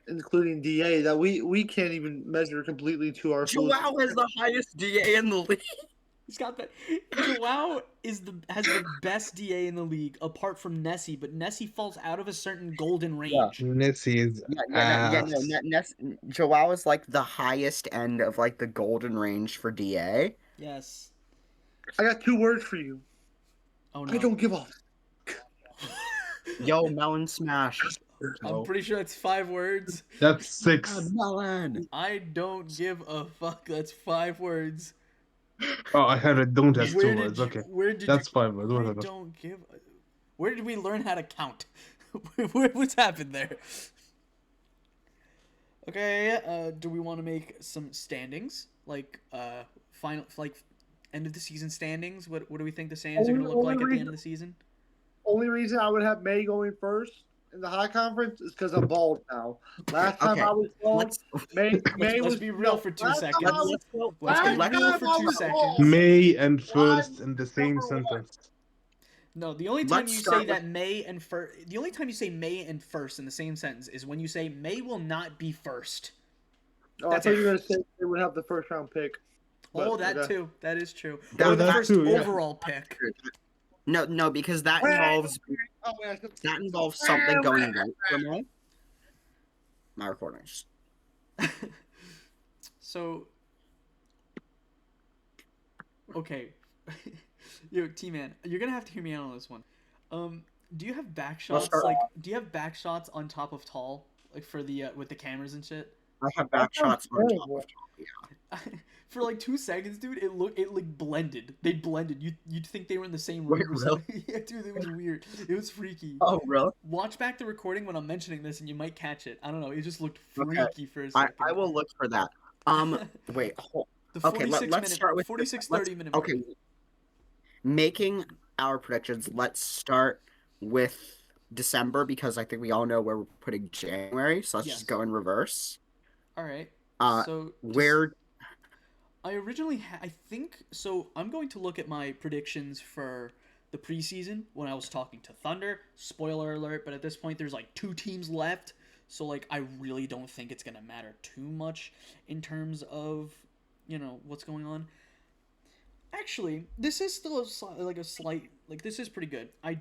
including DA, that we can't even measure completely to our fullest. Joao has the highest DA in the league. He's got that. Joao has the best DA in the league, apart from Nessie, but Nessie falls out of a certain golden range. Messi is No. ass. Joao is like the highest end of like the golden range for DA. Yes. I got 2 words for you. Oh I no. don't give a. Yo, Melon Smash. I'm pretty sure that's 5 words. That's 6. Melon. I don't give a fuck. That's 5 words. Oh, I had it. Don't has 2 Where words. did you, Okay. where did That's you, 5 words. I Whatever. don't give a, where did we learn how to count? What's happened there? Okay, do we want to make some standings? Like, final, like, end of the season standings? What do we think the standings are going to look like at the end of the season? Only reason I would have May going first in the high conference is because I'm bald now. Last time Okay, I was bald, let's May Let's was be real no, for 2 last time seconds. I was- Let's be last real time for I 2 was bald, seconds. May and Why first in the same number 1? sentence. No, the only time Let's you start say that May and first, the only time you say May and first in the same sentence is when you say May will not be first. Oh, That's I thought it. you were gonna say they would have the first round pick. Oh, But, that okay. too. That is true. That- Or the that first too, yeah. overall pick. no, because that Wait, involves Oh, wait, that involves something going right for me. My recordings. So, okay, yo, T-Man, you're gonna have to hear me out on this one. Do you have back shots start like? Do you have back shots on top of tall, like for the with the cameras and shit? I have back shots on top of For like 2 seconds, dude, it like blended. They blended. You'd think they were in the same Wait, room or really? something. Yeah, dude, it was weird. It was freaky. Oh, really? Watch back the recording when I'm mentioning this, and you might catch it. I don't know. It just looked Okay. freaky for a I second. will look for that. Wait. The Okay, 46 let's minute, start with 46 let's- 30 minute mark. Okay, making our predictions. Let's start with December because I think we all know where we're putting January. So let's Yes. just go in reverse. All right. So So where? I originally, I think so. I'm going to look at my predictions for the preseason when I was talking to Thunder. Spoiler alert! But at this point, there's like 2 teams left, so like I really don't think it's gonna matter too much in terms of what's going on. Actually, this is still a slight this is pretty good. I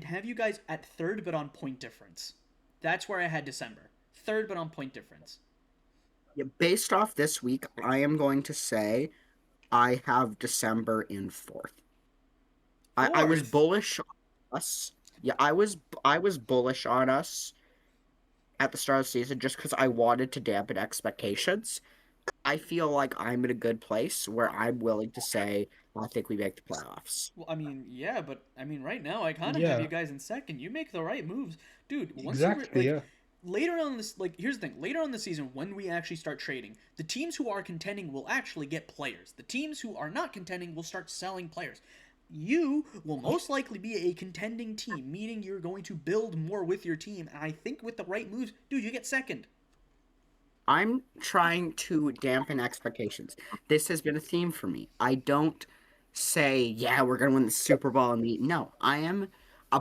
have you guys at third, but on point difference. That's where I had December. Third, but on point difference. Yeah, based off this week, I am going to say I have December in fourth. I was Fourth? bullish on us. Yeah, I was bullish on us at the start of the season just because I wanted to dampen expectations. I feel like I'm in a good place where I'm willing to say I think we make the playoffs. Well, I mean, yeah, but I mean, right now I kind of Yeah. have you guys in second. You make the right moves, dude. Once Exactly, you yeah. later on this, here's the thing: later on in the season, when we actually start trading, the teams who are contending will actually get players. The teams who are not contending will start selling players. You will most likely be a contending team, meaning you're going to build more with your team. And I think with the right moves, dude, you get second. I'm trying to dampen expectations. This has been a theme for me. I don't say, yeah, we're going to win the Super Bowl and no, I am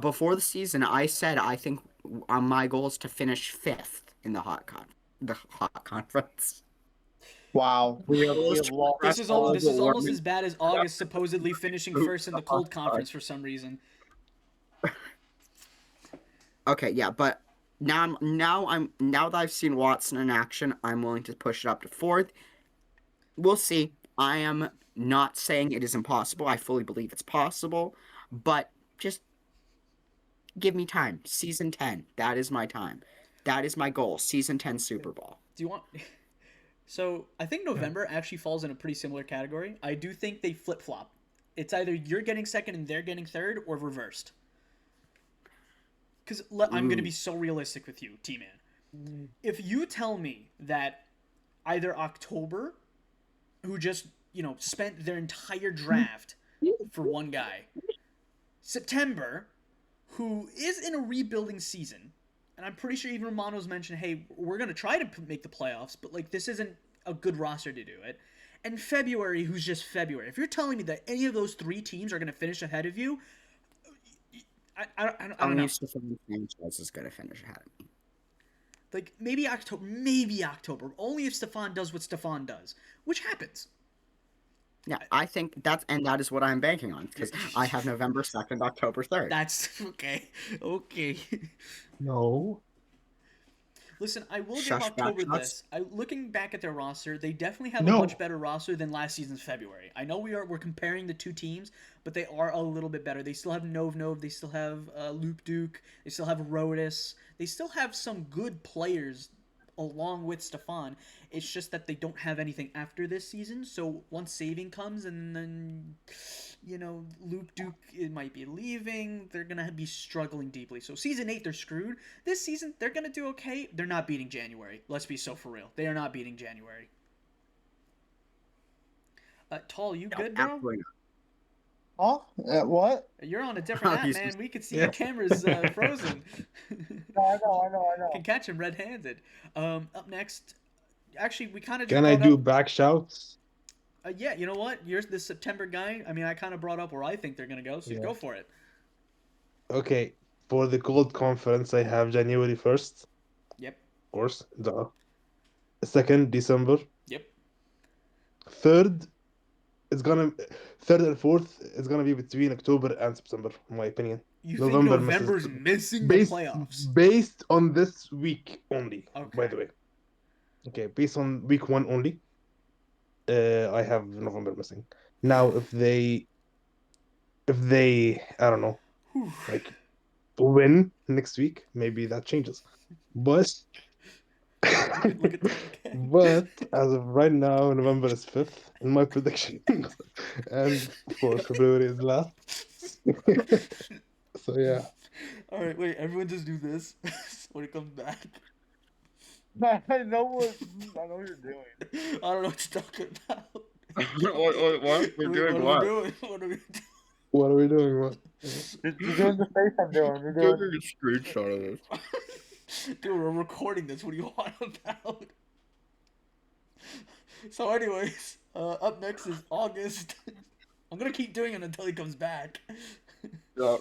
before the season I said I think my goal is to finish 5th in the hot conference. Wow, we have lost. This is almost as bad as August supposedly finishing first in the cold conference for some reason. Okay, yeah, but now that I've seen Watson in action, I'm willing to push it up to 4th. We'll see. I am not saying it is impossible. I fully believe it's possible, but just give me time. Season 10. That is my time. That is my goal. Season 10 Super Bowl. Do you want? So I think November actually falls in a pretty similar category. I do think they flip flop. It's either you're getting second and they're getting third, or reversed. Because I'm going to be so realistic with you, T-Man. If you tell me that either October, who just spent their entire draft for one guy, September, who is in a rebuilding season. And I'm pretty sure even Romano's mentioned, hey, we're going to try to make the playoffs, but this isn't a good roster to do it. And February, who's just February. If you're telling me that any of those 3 teams are going to finish ahead of you, I don't know. Franchise is going to finish ahead of me. Like maybe October. Only if Stefan does what Stefan does, which happens. Yeah, I think that is what I'm banking on because I have November 2nd, October 3rd. That's okay. Okay. No. Listen, I will give Shush back October shots. this. Looking back at their roster, they definitely have a much No. better roster than last season's February. I know we're comparing the two teams, but they are a little bit better. They still have Nov, they still have Loop Duke, they still have Rodis, they still have some good players along with Stefan. It's just that they don't have anything after this season. So once saving comes, and then Loop Duke it might be leaving, they're gonna be struggling deeply. So season 8 they're screwed. This season they're gonna do okay. They're not beating January. Let's be so for real. They are not beating January. Tall, you good, bro? Absolutely Huh? What? You're on a different app, He's man. just- We could see Yeah. your camera's frozen. No, I know. Can catch him red-handed. Up next, actually, we kind of just Can I brought do up. back shouts? Yeah, you know what? You're the September guy. I mean, I kind of brought up where I think they're gonna go, so Yeah. go for it. Okay. For the cold conference, I have January 1st, Yep. of course. Duh. 2nd, December. Yep. 3rd, it's gonna 3rd and 4th is gonna be between October and September, in my opinion. You think November misses November's missing the based playoffs? based on this week only, by Okay. the way. Okay, based on week 1 only, I have November missing. Now, if they I don't know, Whew. like win next week, maybe that changes. But Look at Tom. but as of right now, November is 5th in my prediction, and of course February is last. So yeah, All right, wait. Everyone, just do this when it comes back. I know what you're doing. I don't know what you're talking about. what? We're doing what what? are we doing? What are we doing? what are we doing? What? You're doing the face I'm doing. You're doing. Doing a screenshot of this. Dude, we're recording this. What do you want about? So, anyways, up next is August. I'm gonna keep doing it until he comes back. Yeah.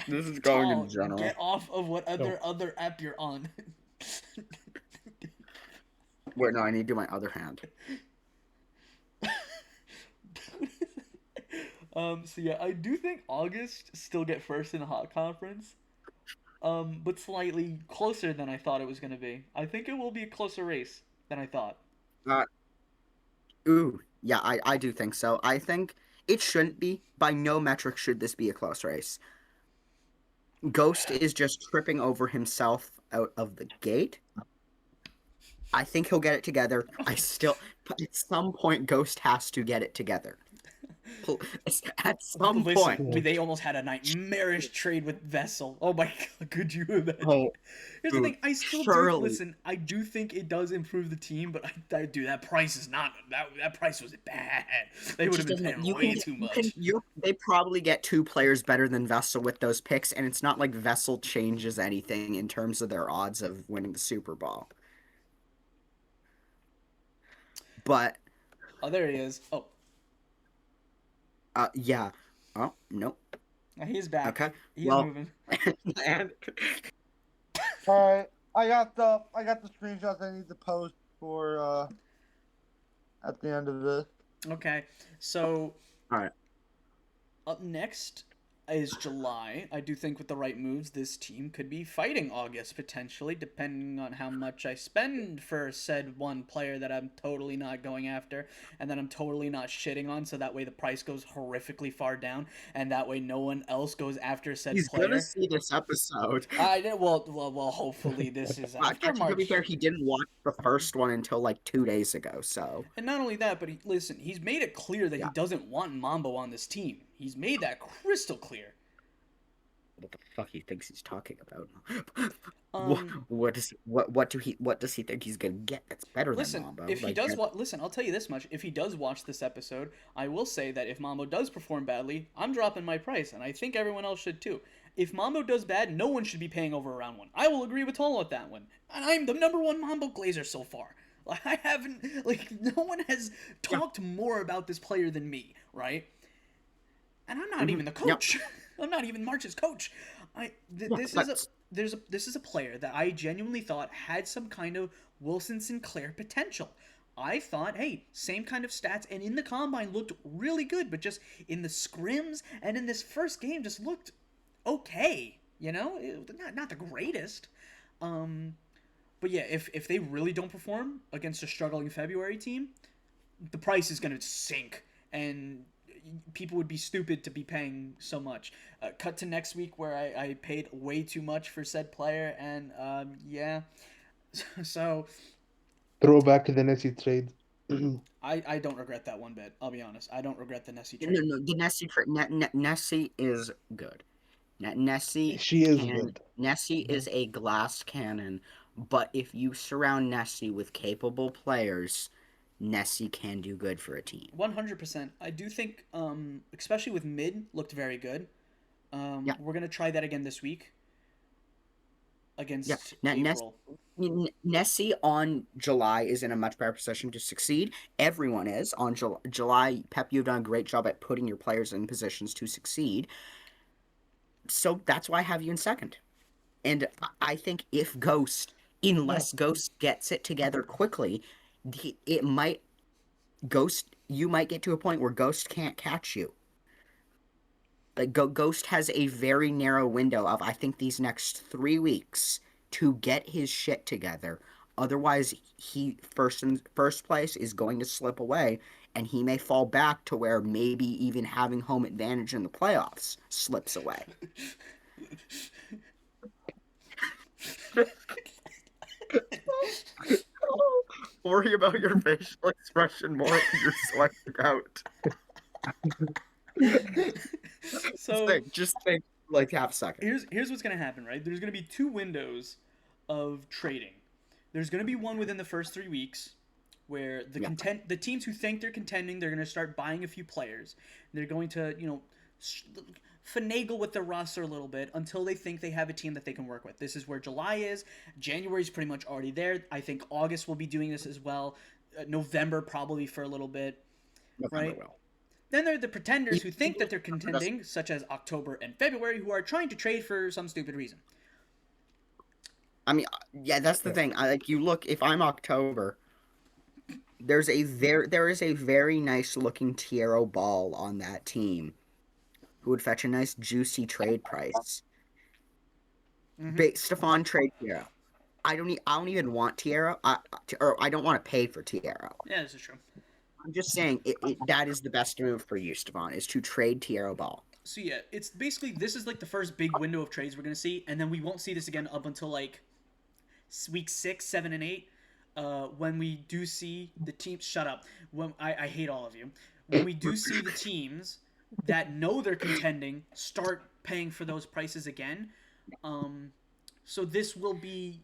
This is going Tall, in general. get off of what other app you're on. Wait, no, I need to do my other hand. So yeah, I do think August still get first in the hot conference. But slightly closer than I thought it was gonna be. I think it will be a closer race than I thought. Ooh, yeah, I do think so. I think it shouldn't be. By no metric should this be a close race. Ghost is just tripping over himself out of the gate. I think he'll get it together. At some point, Ghost has to get it together. At some Listen, point. they almost had a nightmarish trade with Vessel. Oh my god, could you imagine? Oh, Here's the dude, thing, I still surely. do listen. I do think it does improve the team, but I do that price is not that price was bad. They would have been paying way too much. They probably get 2 players better than Vessel with those picks, and it's not like Vessel changes anything in terms of their odds of winning the Super Bowl. But Oh, there he is. Oh, yeah. Oh, nope. he's back. Okay. He's Well, moving. and All right, I got the screenshots I need to post for at the end of this. Okay, so all right. up next is July. I do think with the right moves, this team could be fighting August potentially, depending on how much I spend for said one player that I'm totally not going after, and that I'm totally not shitting on. So that way the price goes horrifically far down, and that way no one else goes after said He's player. gonna see this episode. I did well. Hopefully this is after Actually, to March. be fair, he didn't watch the first one until like 2 days ago. So And not only that, but listen, he's made it clear that he doesn't want Mambo on this team. He's made that crystal clear. what the fuck he thinks he's talking about? What does he think he's gonna get that's better Listen, than Mambo? if he does listen, I'll tell you this much. If he does watch this episode, I will say that if Mambo does perform badly, I'm dropping my price, and I think everyone else should too. If Mambo does bad, no one should be paying over around 1. I will agree with Tolo with that one. And I'm the #1 Mambo Glazer so far. I haven't, no one has talked more about this player than me, right? And I'm not even the coach. I'm not even March's coach. This is this is a player that I genuinely thought had some kind of Wilson Sinclair potential. I thought, hey, same kind of stats, and in the combine looked really good, but just in the scrims and in this first game just looked okay. Not the greatest. Um, but yeah, if they really don't perform against a struggling February team, the price is going to sink, and people would be stupid to be paying so much. Cut to next week where I paid way too much for said player, and yeah, so Throwback to the Nessie trade. I don't regret that one bit. I'll be honest, I don't regret the Nessie No, trade. no, the Nessie is good. Nessie She is can good. Nessie Mhm. is a glass cannon, but if you surround Nessie with capable players, Nessie can do good for a team. 100%. I do think, especially with mid, looked very good. Yeah, We're gonna try that again this week yeah. against April. Nessie on July is in a much better position to succeed. Everyone is on July. Pep, you've done a great job at putting your players in positions to succeed. So that's why I have you in second. And I think if Yeah. unless Ghost gets it together quickly, it might you might get to a point where Ghost can't catch you. Like Ghost has a very narrow window of I think these next 3 weeks to get his shit together. Otherwise, he first place is going to slip away, and he may fall back to where maybe even having home advantage in the playoffs slips away. Worry about your facial expression more when you're sweating out. So Just think like half a second. here's what's gonna happen, right? There's gonna be two windows of trading. There's gonna be one within the first 3 weeks where Yeah. the teams who think they're contending, they're gonna start buying a few players. They're going to finagle with their roster a little bit until they think they have a team that they can work with. This is where July is. January's pretty much already there. I think August will be doing this as well. November probably for a little bit, November right? will. Then there are the pretenders who think that they're That's- contending, such as October and February, who are trying to trade for some stupid reason. I mean, yeah, that's the Yeah. thing. You look. If I'm October, there is a very nice looking Tiero Ball on that team, who would fetch a nice juicy trade price. Stefan trade Tiero. I don't even want Tiero. Or I don't want to pay for Tiero. Yeah, this is true. I'm just saying that is the best move for you, Stefan, is to trade Tiero Ball. So yeah, it's basically this is like the first big window of trades we're gonna see, and then we won't see this again up until like week 6, 7, and 8. When we do see the teams, shut up. When I hate all of you. When we do see the teams that know they're contending start paying for those prices again. So this will be,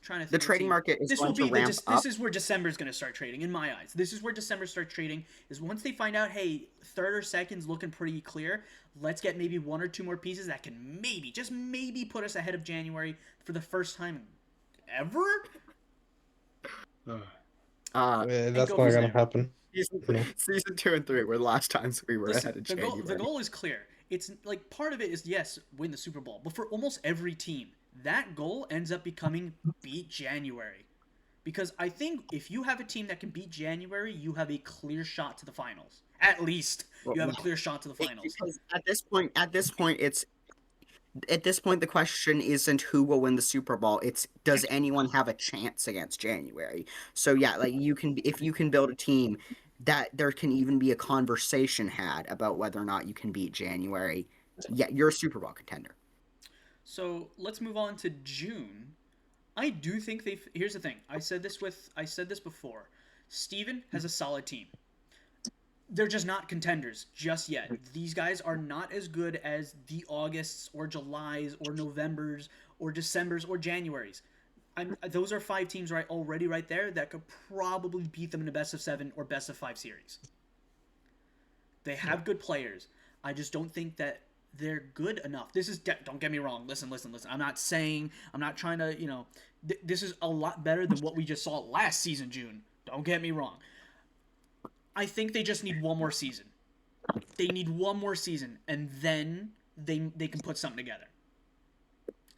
trying to The think of a trading team. market is This will going to be ramp this up. is where December's going to start trading in my eyes. This is where December starts trading is once they find out, hey, third or second's looking pretty clear. Let's get maybe one or two more pieces that can maybe just maybe put us ahead of January for the first time ever. And That's go not from gonna there. happen. Season, You know? season 2 and 3 were the last times we were Listen, ahead of the January. goal is clear. It's like part of it is yes, win the Super Bowl, but for almost every team, that goal ends up becoming beat January. Because I think if you have a team that can beat January, you have a clear shot to the finals. At least Well, you have a clear shot to the finals. because at this point, the question isn't who will win the Super Bowl. It's does anyone have a chance against January? So yeah, like if you can build a team that there can even be a conversation had about whether or not you can beat January. Yeah, you're a Super Bowl contender. So let's move on to June. I do think they. Here's the thing. I said this before. Steven has a solid team. They're just not contenders just yet. These guys are not as good as the Augusts or Julys or Novembers or Decembers or Januaries. Those are 5 teams right there that could probably beat them in a best of 7 or best of 5 series. They Yeah. have good players. I just don't think that they're good enough. Don't get me wrong. Listen. I'm not trying to, this is a lot better than what we just saw last season, June. Don't get me wrong. I think they just need one more season. They need one more season, and then they can put something together.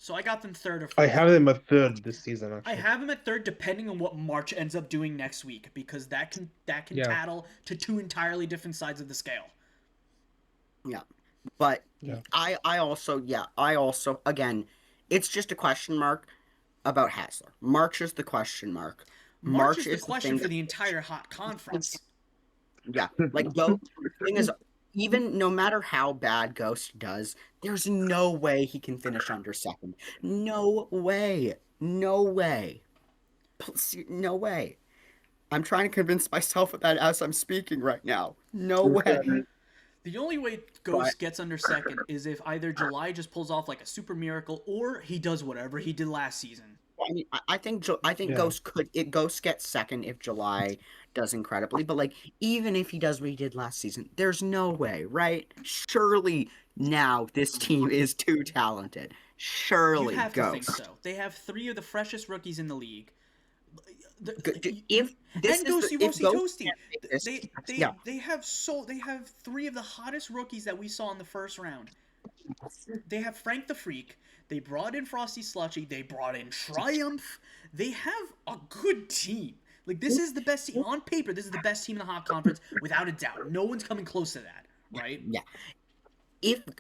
So I got them third or I fourth. have them at third this season, I actually. have them at third, depending on what March ends up doing next week, because that can Yeah. tattle to two entirely different sides of the scale. Yeah. But Yeah. I also again, it's just a question mark about Hassler. March is the question mark. March March is the is the question thing for that the entire hot conference. yeah, like Ghost. The thing is, even no matter how bad Ghost does, there's no way he can finish under second. No way. No way. No way. I'm trying to convince myself of that as I'm speaking right now. No way. The only way But Ghost gets under second is if either July just pulls off like a super miracle, or he does whatever he did last season. I mean, I think Yeah. Ghost gets second if July does incredibly, but like even if he does what he did last season, there's no way, right? Surely now this team is too talented. You Surely have to think Ghost. so. They have three of the freshest rookies in the league. If this And is the Ghosty if Wosty Ghost Toasty. can't make this, yeah, They have three of the hottest rookies that we saw in the first round. They have Frank the Freak. They brought in Frosty Slushy. They brought in Triumph. They have a good team. Like, this is the best team on paper. This is the best team in the hot conference without a doubt. No one's coming close to that, right? yeah.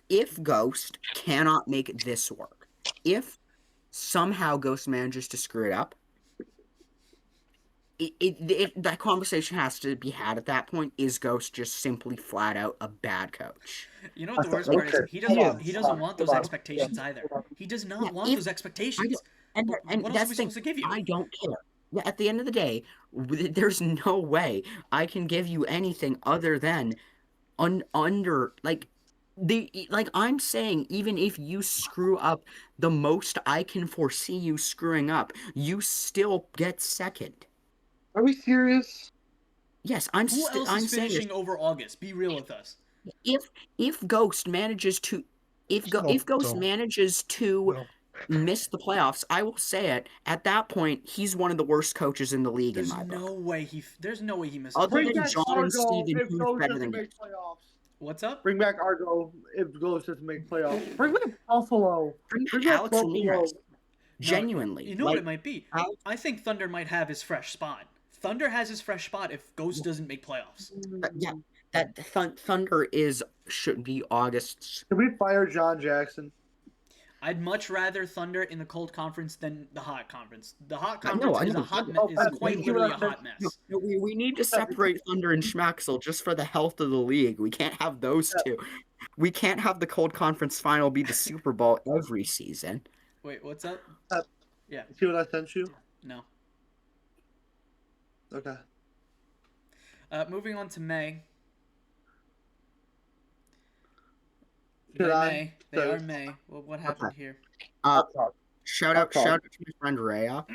If Ghost cannot make this work, if somehow Ghost manages to screw it up, that conversation has to be had at that point. Is Ghost just simply flat out a bad coach? You know what the worst part is? He doesn't want those Hold on. expectations either. He does Yeah, not want if those I expectations. don't, and But and what else are that's we the thing. supposed to give you? I don't care. Yeah, at the end of the day, there's no way I can give you anything other than under like I'm saying, even if you screw up the most I can foresee you screwing up, you still get second. Are we serious? Yes, Who else is I'm saying this. finishing over August? Be real with us. If Ghost manages to if Ghost So, manages to no. miss the playoffs, I will say it. At that point, he's one of the worst coaches in the league in my book. There's no way he misses the Other Bring than back playoffs. John Argo Steven, if who's Ghost better doesn't than you. make playoffs. What's up? Bring back Argo if Ghost doesn't make playoffs. Bring back Buffalo. Bring Bring back back Alex Buffalo. Ramirez. No, Genuinely, you know what it might be? Alex, I think Thunder might have his fresh spot. Thunder has his fresh spot if Ghost doesn't make playoffs. yeah, that Thunder should be August's. Can we fire John Jackson? I'd much rather Thunder in the cold conference than the hot conference. The hot I know, conference I is know. is quite you literally know a what I hot meant? mess. No, we need to separate Thunder and Schmaxel just for the health of the league. We can't have those two. We can't have the cold conference final be the Super Bowl every season. Wait, what's up? Yeah, See what I sent you? no. Okay. Moving on to May. Should They're I? May. They are May. Well, what happened here? Shout out to my friend Rhea.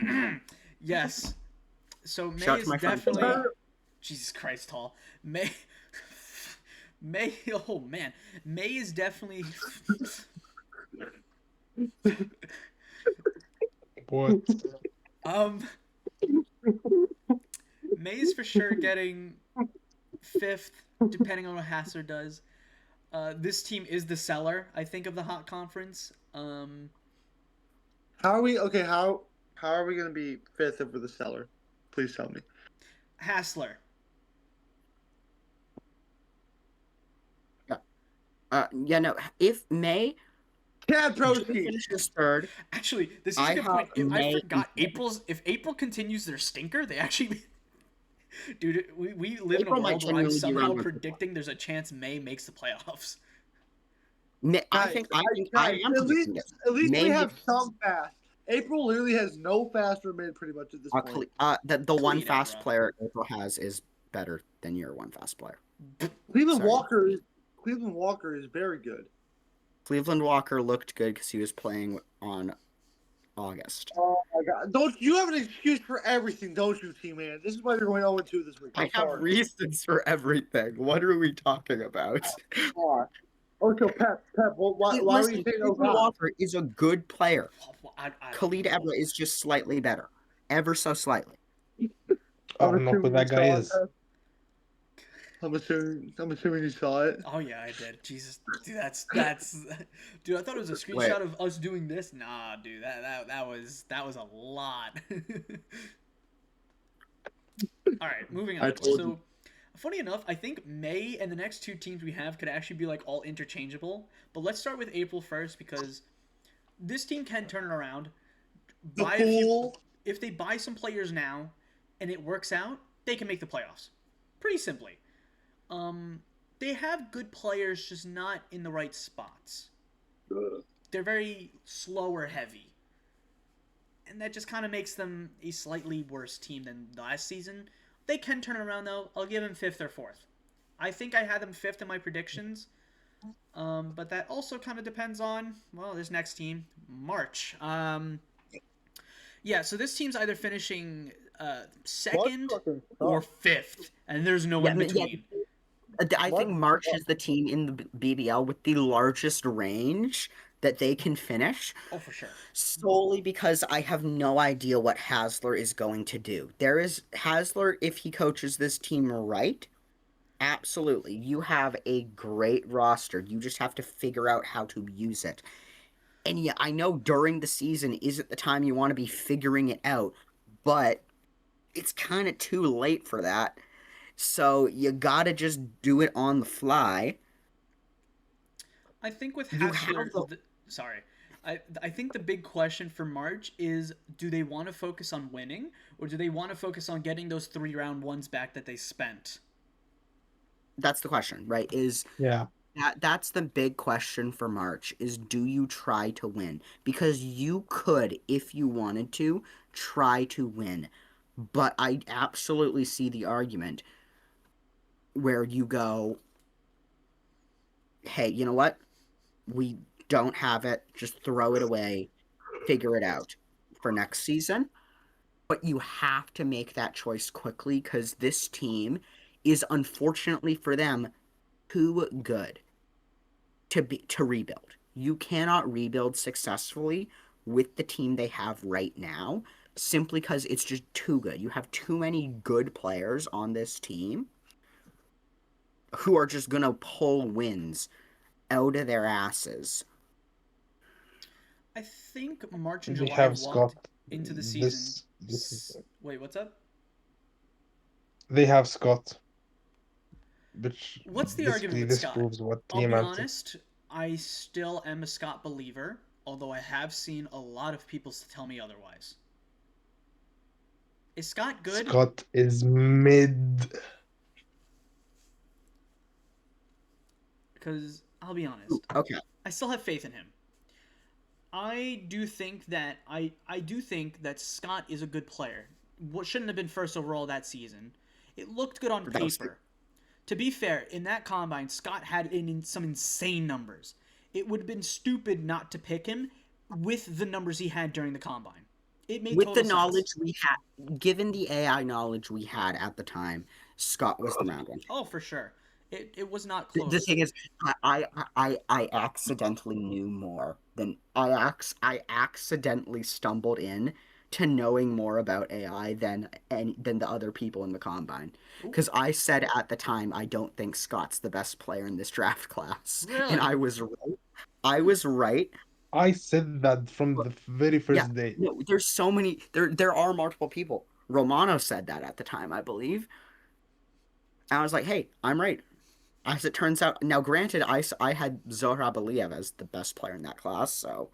Yes. So May Shout out to is my friend definitely. Rhea. Jesus Christ, Hall. May. May. Oh man, May is definitely. What? May is for sure getting fifth, depending on what Hassler does. This team is the seller, I think, of the hot conference. How are we? Okay, how are we gonna be fifth over the seller? Please tell me. Hassler. Yeah, no. If May Chad Broski. finishes third, Actually, this is I a good have point. I May forgot in April's. If April continues their stinker, they actually. Dude, we live April in a might world where I'm genuinely be somehow around with predicting there's a chance May makes the playoffs. I think I am predicting it. At least May we have makes- some fast. April literally has no fast or mid pretty much at this point. the one Clean it, fast bro. player April has is better than your one fast player. Cleveland Sorry. Walker is very good. Cleveland Walker looked good because he was playing on August. Oh my god! Don't you have an excuse for everything, don't you, T-Man? This is why you're going 0-2 this week. I have reasons for everything. What are we talking about? Okay, Pep. Why are Listen, you saying Cleveland God? Walker is a good player. I Khalid Ebra is just slightly better, ever so slightly. I don't know who that guy is. I'm assuming you saw it. Oh yeah, I did. Jesus, dude, that's dude. I thought it was a Wait, screenshot of us doing this. Nah, dude, that was a lot. All right, moving I on. told you. So, funny enough, I think May and the next two teams we have could actually be like all interchangeable. But let's start with April first because this team can turn it around. The Buy a few. fool. If they buy some players now, and it works out, they can make the playoffs. Pretty simply. Um, they have good players, just not in the right spots. They're very slower heavy, and that just kind of makes them a slightly worse team than last season. They can turn it around though. I'll give them fifth or fourth. I think I had them fifth in my predictions, but that also kind of depends on this next team, March. Yeah, so this team's either finishing March second fucking or sucks. fifth, and there's no yeah, in yeah. between. I March think March is sucks. the team in the BBL with the largest range that they can finish, Oh, for sure. solely because I have no idea what Hasler is going to do. There is Hasler, if he coaches this team right, absolutely. You have a great roster. You just have to figure out how to use it. And yeah, I know during the season isn't the time you want to be figuring it out, but it's kind of too late for that. So you gotta just do it on the fly. I think with You have Hassler, the sorry, I think the big question for March is do they want to focus on winning or do they want to focus on getting those 3 round ones back that they spent? that's the question, right? Is Yeah. that's the big question for March is do you try to win? Because you could, if you wanted to, try to win. But I absolutely see the argument where you go, hey, you know what? We don't have it. Just throw it away. Figure it out for next season. But you have to make that choice quickly because this team is unfortunately for them too good to rebuild. You cannot rebuild successfully with the team they have right now simply because it's just too good. You have too many good players on this team who are just going to pull wins out of their asses. I think March and They July have walked Scott. into the season. This is Wait, what's up? they have Scott, which What's the argument basically with this Scott? proves what I'll team be anti. honest, I still am a Scott believer, although I have seen a lot of people tell me otherwise. Is Scott good? Scott is mid. Because I'll be honest, Okay. I still have faith in him. I do think that Scott is a good player. What shouldn't have been first overall that season. It looked good on That was paper. To be fair, in that combine, Scott had some insane numbers. It would have been stupid not to pick him with the numbers he had during the combine. It made with the total sense. knowledge we had, given the AI knowledge we had at the time, Scott was the round one. Oh, for sure. It was not The close. thing is, I accidentally knew more than I accidentally stumbled in to knowing more about AI than the other people in the combine. Ooh, Because I said at the time I don't think Scott's the best player in this draft class, and really? I was right. I was right. I said that from But the very yeah, first day. no, there's so many. There are multiple people. Romano said that at the time, I believe. And I was like, hey, I'm right. As it turns out, now granted, I had Zohrab Aliyev as the best player in that class, so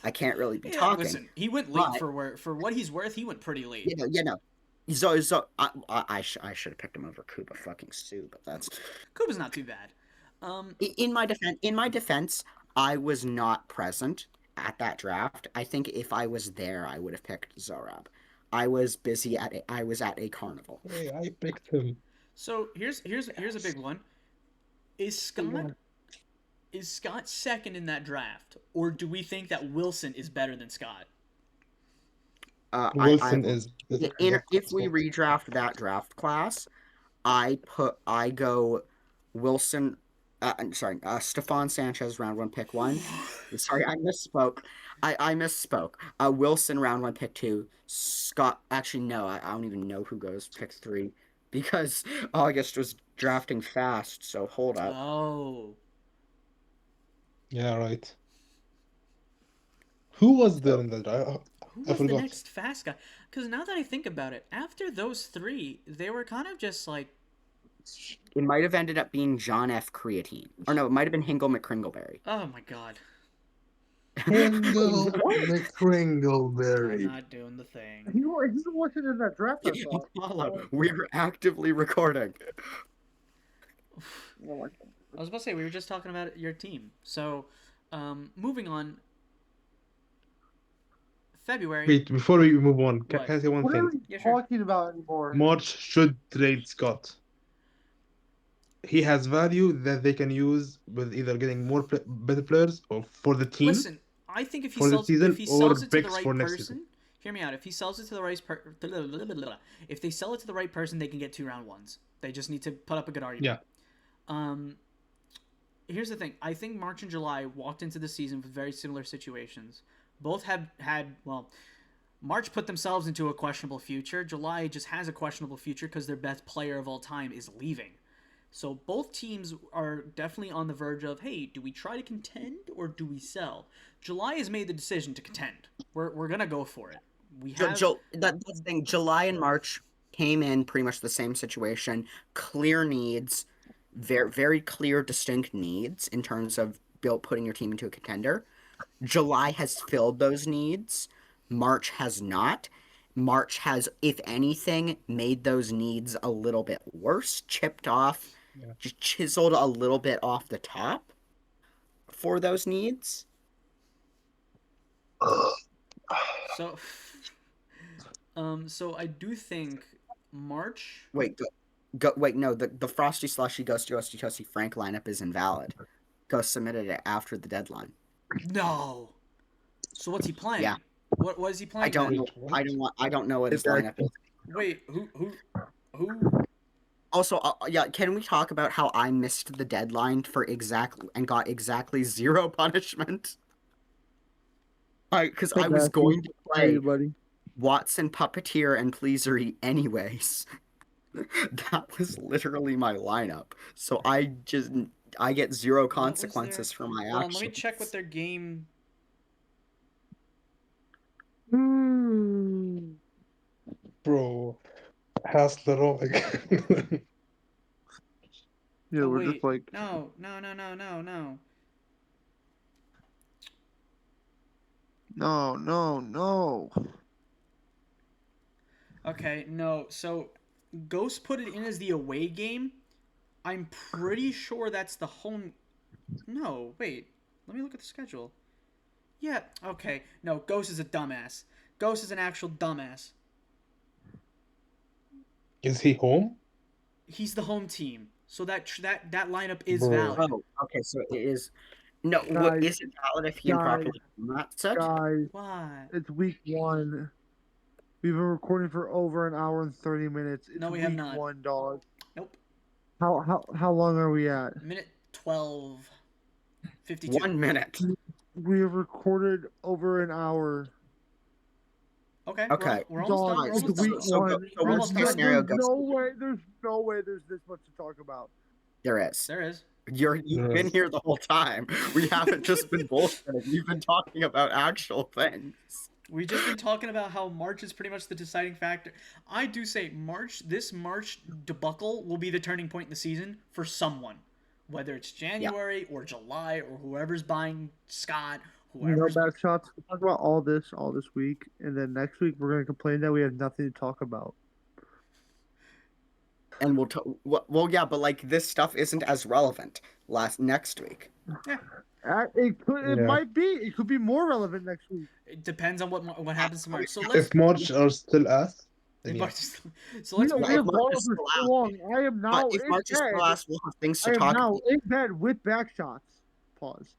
I can't really be Yeah, talking. listen, he went late But for what he's worth. He went pretty late. you know, I should have picked him over Kuba fucking Sue, but that's Kuba's not too bad. Um, in my defense. In my defense, I was not present at that draft. I think if I was there, I would have picked Zohrab. I was at a carnival. Hey, I picked him. so here's a big one. Is Scott is Scott second in that draft, or do we think that Wilson is better than Scott? I Wilson is if that's we what. redraft that draft class, I go Wilson. I'm sorry, Stefan Sanchez round one pick one. Sorry, I misspoke. I misspoke. Wilson round one pick two. Scott. Actually, no, I don't even know who goes pick three. because August was drafting fast. So hold up. Oh, Yeah, right. Who was there So in the draft? who I was the forgot. next fast guy? Because now that I think about it, after those three, they were kind of just like, it might have ended up being John F. Creatine, or no, it might have been Hingle McCringleberry. oh my god, Hingle What? I'm McCringleberry. not doing the thing. He wasn't in that draft, I thought. Apollo, we're actively recording. Oh my I was about to say we were just talking about your team. So, moving on. February. Wait, before we move on, What? can I say one What are thing? we Yeah, sure. talking about anymore? March should trade Scott. He has value that they can use with either getting better players or for the team Listen, I think for the if season he or sells it to the picks for right next season. person, hear me out. If he sells it to the if they sell it to the right person, they can get 2 round 1s. They just need to put up a good argument. Yeah. Um, here's the thing. I think March and July walked into the season with very similar situations. Both have had well. March put themselves into a questionable future. July just has a questionable future because their best player of all time is leaving. So both teams are definitely on the verge of, hey, do we try to contend or do we sell? July has made the decision to contend. We're gonna go for it. We have That's the thing. July and March came in pretty much the same situation. Clear needs, very very clear, distinct needs in terms of built putting your team into a contender. July has filled those needs. March has not. March has, if anything, made those needs a little bit worse, chipped off, Yeah. just chiseled a little bit off the top for those needs. so so I do think March. Wait, wait, no, the Frosty Slushy Ghosty Toasty Frank lineup is invalid. Ghost submitted it after the deadline. No. So what's he Yeah, playing? What is he I playing don't then? know. Wait, what? I don't know what his God. lineup is. Wait, who? Also, yeah, can we talk about how I missed the deadline for exactly and got exactly zero punishment? Because I was going to Hey, play buddy. Watson, Puppeteer, and Pleasery anyways. That was literally my lineup. So I get zero What was their? consequences for my Hold on, let me check what actions. their game. Bro, Hassler, oh my god. Yeah, Oh we're just wait, like, no. no, no, no. Okay, no. So Ghost put it in as the away game. I'm pretty sure that's the home. No, wait. Let me look at the schedule. Yeah, okay. No, Ghost is a dumbass. Ghost is an actual dumbass. Is he home? He's the home team, so that lineup is Bro. valid. Oh, okay, so it is. No, what Guys, is it valid if he guys, improperly not set? guys, Why? it's week one. We've been recording for over an hour and 30 minutes. It's No, we have week not. one, dog. Nope. How long are we at? Minute 12:52. 1 minute. We have recorded over an hour. Okay, Okay. we're almost done. Dog, We're it's almost week done. one. So We're almost worst case done. scenario There's goes. no way. There's no way. There's this much to talk about. There is. There is. You've been here the whole time. We haven't just been bullshitting. We've been talking about actual things. We've just been talking about how March is pretty much the deciding factor. I do say this March debacle will be the turning point in the season for someone. Whether it's January or July or whoever's buying Scott, No whoever's back shots. We'll talk about all this week, and then next week we're gonna complain that we have nothing to talk about. And well, yeah, but like this stuff isn't as relevant next week. yeah. It Yeah. might be. It could be more relevant next week. It depends on what happens to March. So If March are still us, then yeah. so let's We Yeah, move if have on. March balls is for still so out, long. I am now if in March is still bed. out, we'll have things to I am talk now about. in bed with back shots. Pause.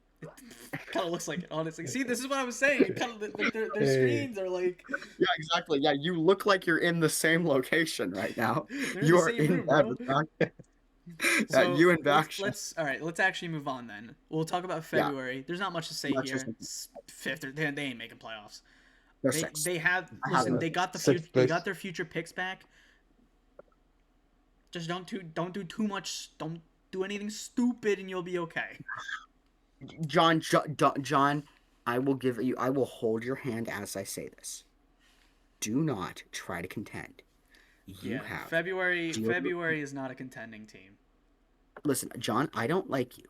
Kind of looks like it, honestly. See, this is what I was saying. It kind of like their Hey. screens are like Yeah, exactly. Yeah, you look like you're in the same location right now. they're in You the are same in room, bed bro. with back. Yeah, So you and back. let's all right. Let's actually move on then. We'll talk about Yeah. February. There's not much to say March here. isn't- It's fifth. They ain't making playoffs. They're They sixth. they have I have listen. it. They got the Sixth they place. got their future picks back. Just don't do too much. Don't do anything stupid, and you'll be okay. John, I will hold your hand as I say this. Do not try to contend. You Yeah, have dear. February is not a contending team. Listen, John, I don't like you.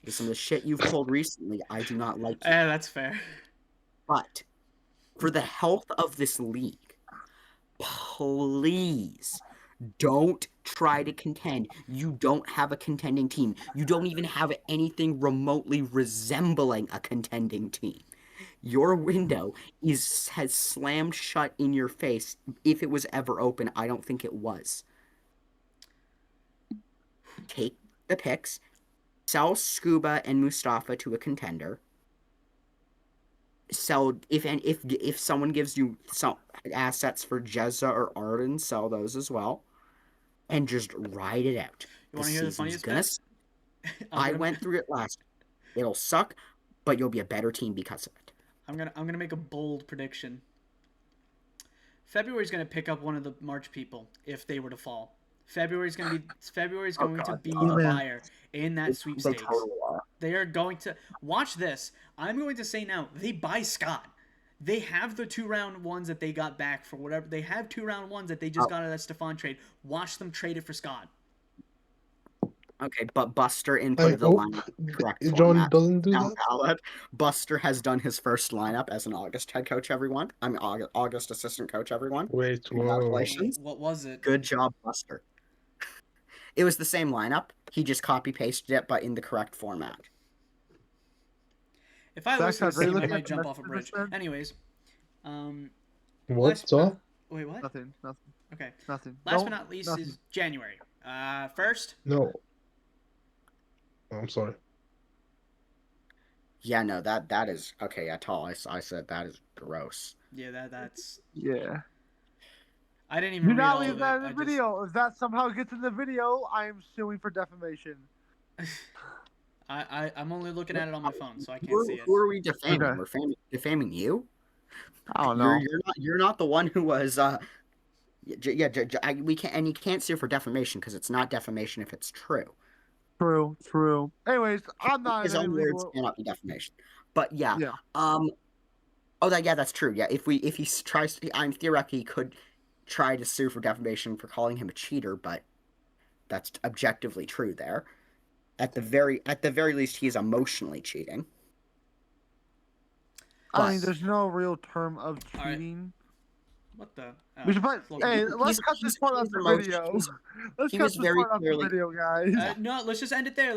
With some of the shit you've pulled recently, I do not like you. That's fair. But for the health of this league, please don't try to contend. You don't have a contending team. You don't even have anything remotely resembling a contending team. Your window has slammed shut in your face. If it was ever open, I don't think it was. Take the picks, sell Scuba and Mustafa to a contender. Sell if someone gives you some assets for Jezza or Arden, sell those as well, and just ride it out. You The want to hear the season's funniest gonna. bit? I went through it last. It'll suck, but you'll be a better team because of it. I'm gonna make a bold prediction. February's gonna pick up one of the March people if they were to fall. February's going to be Oh, the man. buyer in that They sweepstakes. totally are. They are going to watch this. I'm going to say now they buy Scott. They have the 2-round ones that they got back for whatever. They have 2-round ones that they just got out of that Stefan trade. Watch them trade it for Scott. Okay, but Buster I inputted the hope lineup correct John format. doesn't do Now that. valid. Buster has done his first lineup as an August head coach, everyone. I'm August assistant coach, everyone. Wait, whoa. Congratulations. What was it? Good job, Buster. It was the same lineup. He just copy pasted it, but in the correct format. If I Back lose to shots, this are you team, I looking might at the jump off a messages bridge. then? Anyways, What? last, So? wait, what? Nothing. Okay. Nothing. Last but not least nothing. is January. First, No. I'm sorry. Yeah, no, that is okay. Yeah, tall. I said that is gross. yeah, that's. Yeah. I didn't even Do read not all leave of it. that in I the just, video. If that somehow gets in the video, I am suing for defamation. I'm only looking at it on my phone, so I can't Who, see it. who are we defaming? Okay. We're defaming you. I don't know. You're not the one who was we can't, and you can't sue for defamation because it's not defamation if it's true. True. Anyways, I'm not His in any own words legal. cannot be defamation. But yeah, Yeah. that's true. Yeah, if he tries to, I'm theoretically he could try to sue for defamation for calling him a cheater, but that's objectively true there. At the very least, he is emotionally cheating. I mean, But there's no real term of All right. cheating. What the? We should put. Slow Hey, down. let's cut this part out the video. Let's he cut was this very part out the clearly. video, guys. No, let's just end it there.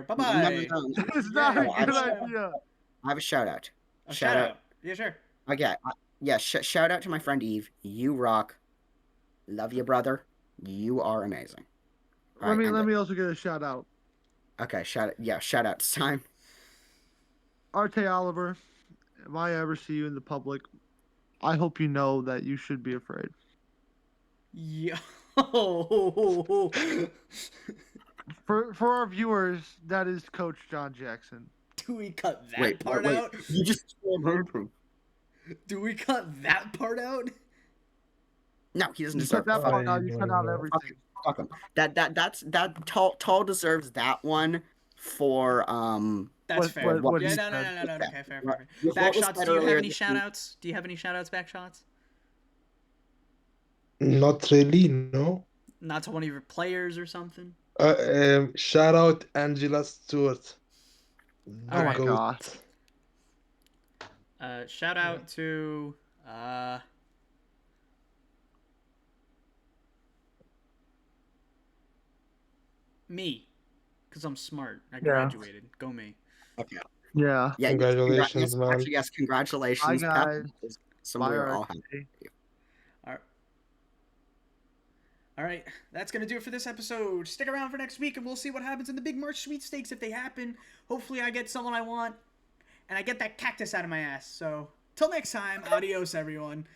Bye No, bye. It's not a I good have- idea. I have a shout out. A shout out. Yeah, sure. Okay, yeah. Shout out to my friend Eve. You rock. Love you, brother. You are amazing. All right, Let me also get a shout out. Okay, shout out. It's time. Arte Oliver, if I ever see you in the public, I hope you know that you should be afraid. Yo. For our viewers, that is Coach John Jackson. Do we cut that part out? You just Do we cut that part out? no. He doesn't You deserve cut that part I out. You cut don't out know. everything. Fuck him. That tall deserves that one for That's What- fair. what yeah, he no. said. Okay, fair. Your Back vote was shots. said Do you have earlier any this shout week. outs? Do you have any shout outs, back shots? Not really, no. Not to one of your players or something? Shout out Angela Stewart. The Oh my Alright. gosh. Shout out to me, because I'm smart. I graduated. Go me. Okay. Yeah. Yeah. Congratulations, man. Actually, yes. Congratulations, Hi, Pep. guys. Some Bye, we're all Arte. happy. All right, that's gonna do it for this episode. Stick around for next week, and we'll see what happens in the big March sweepstakes if they happen. Hopefully, I get someone I want, and I get that cactus out of my ass. So, till next time, adios, everyone.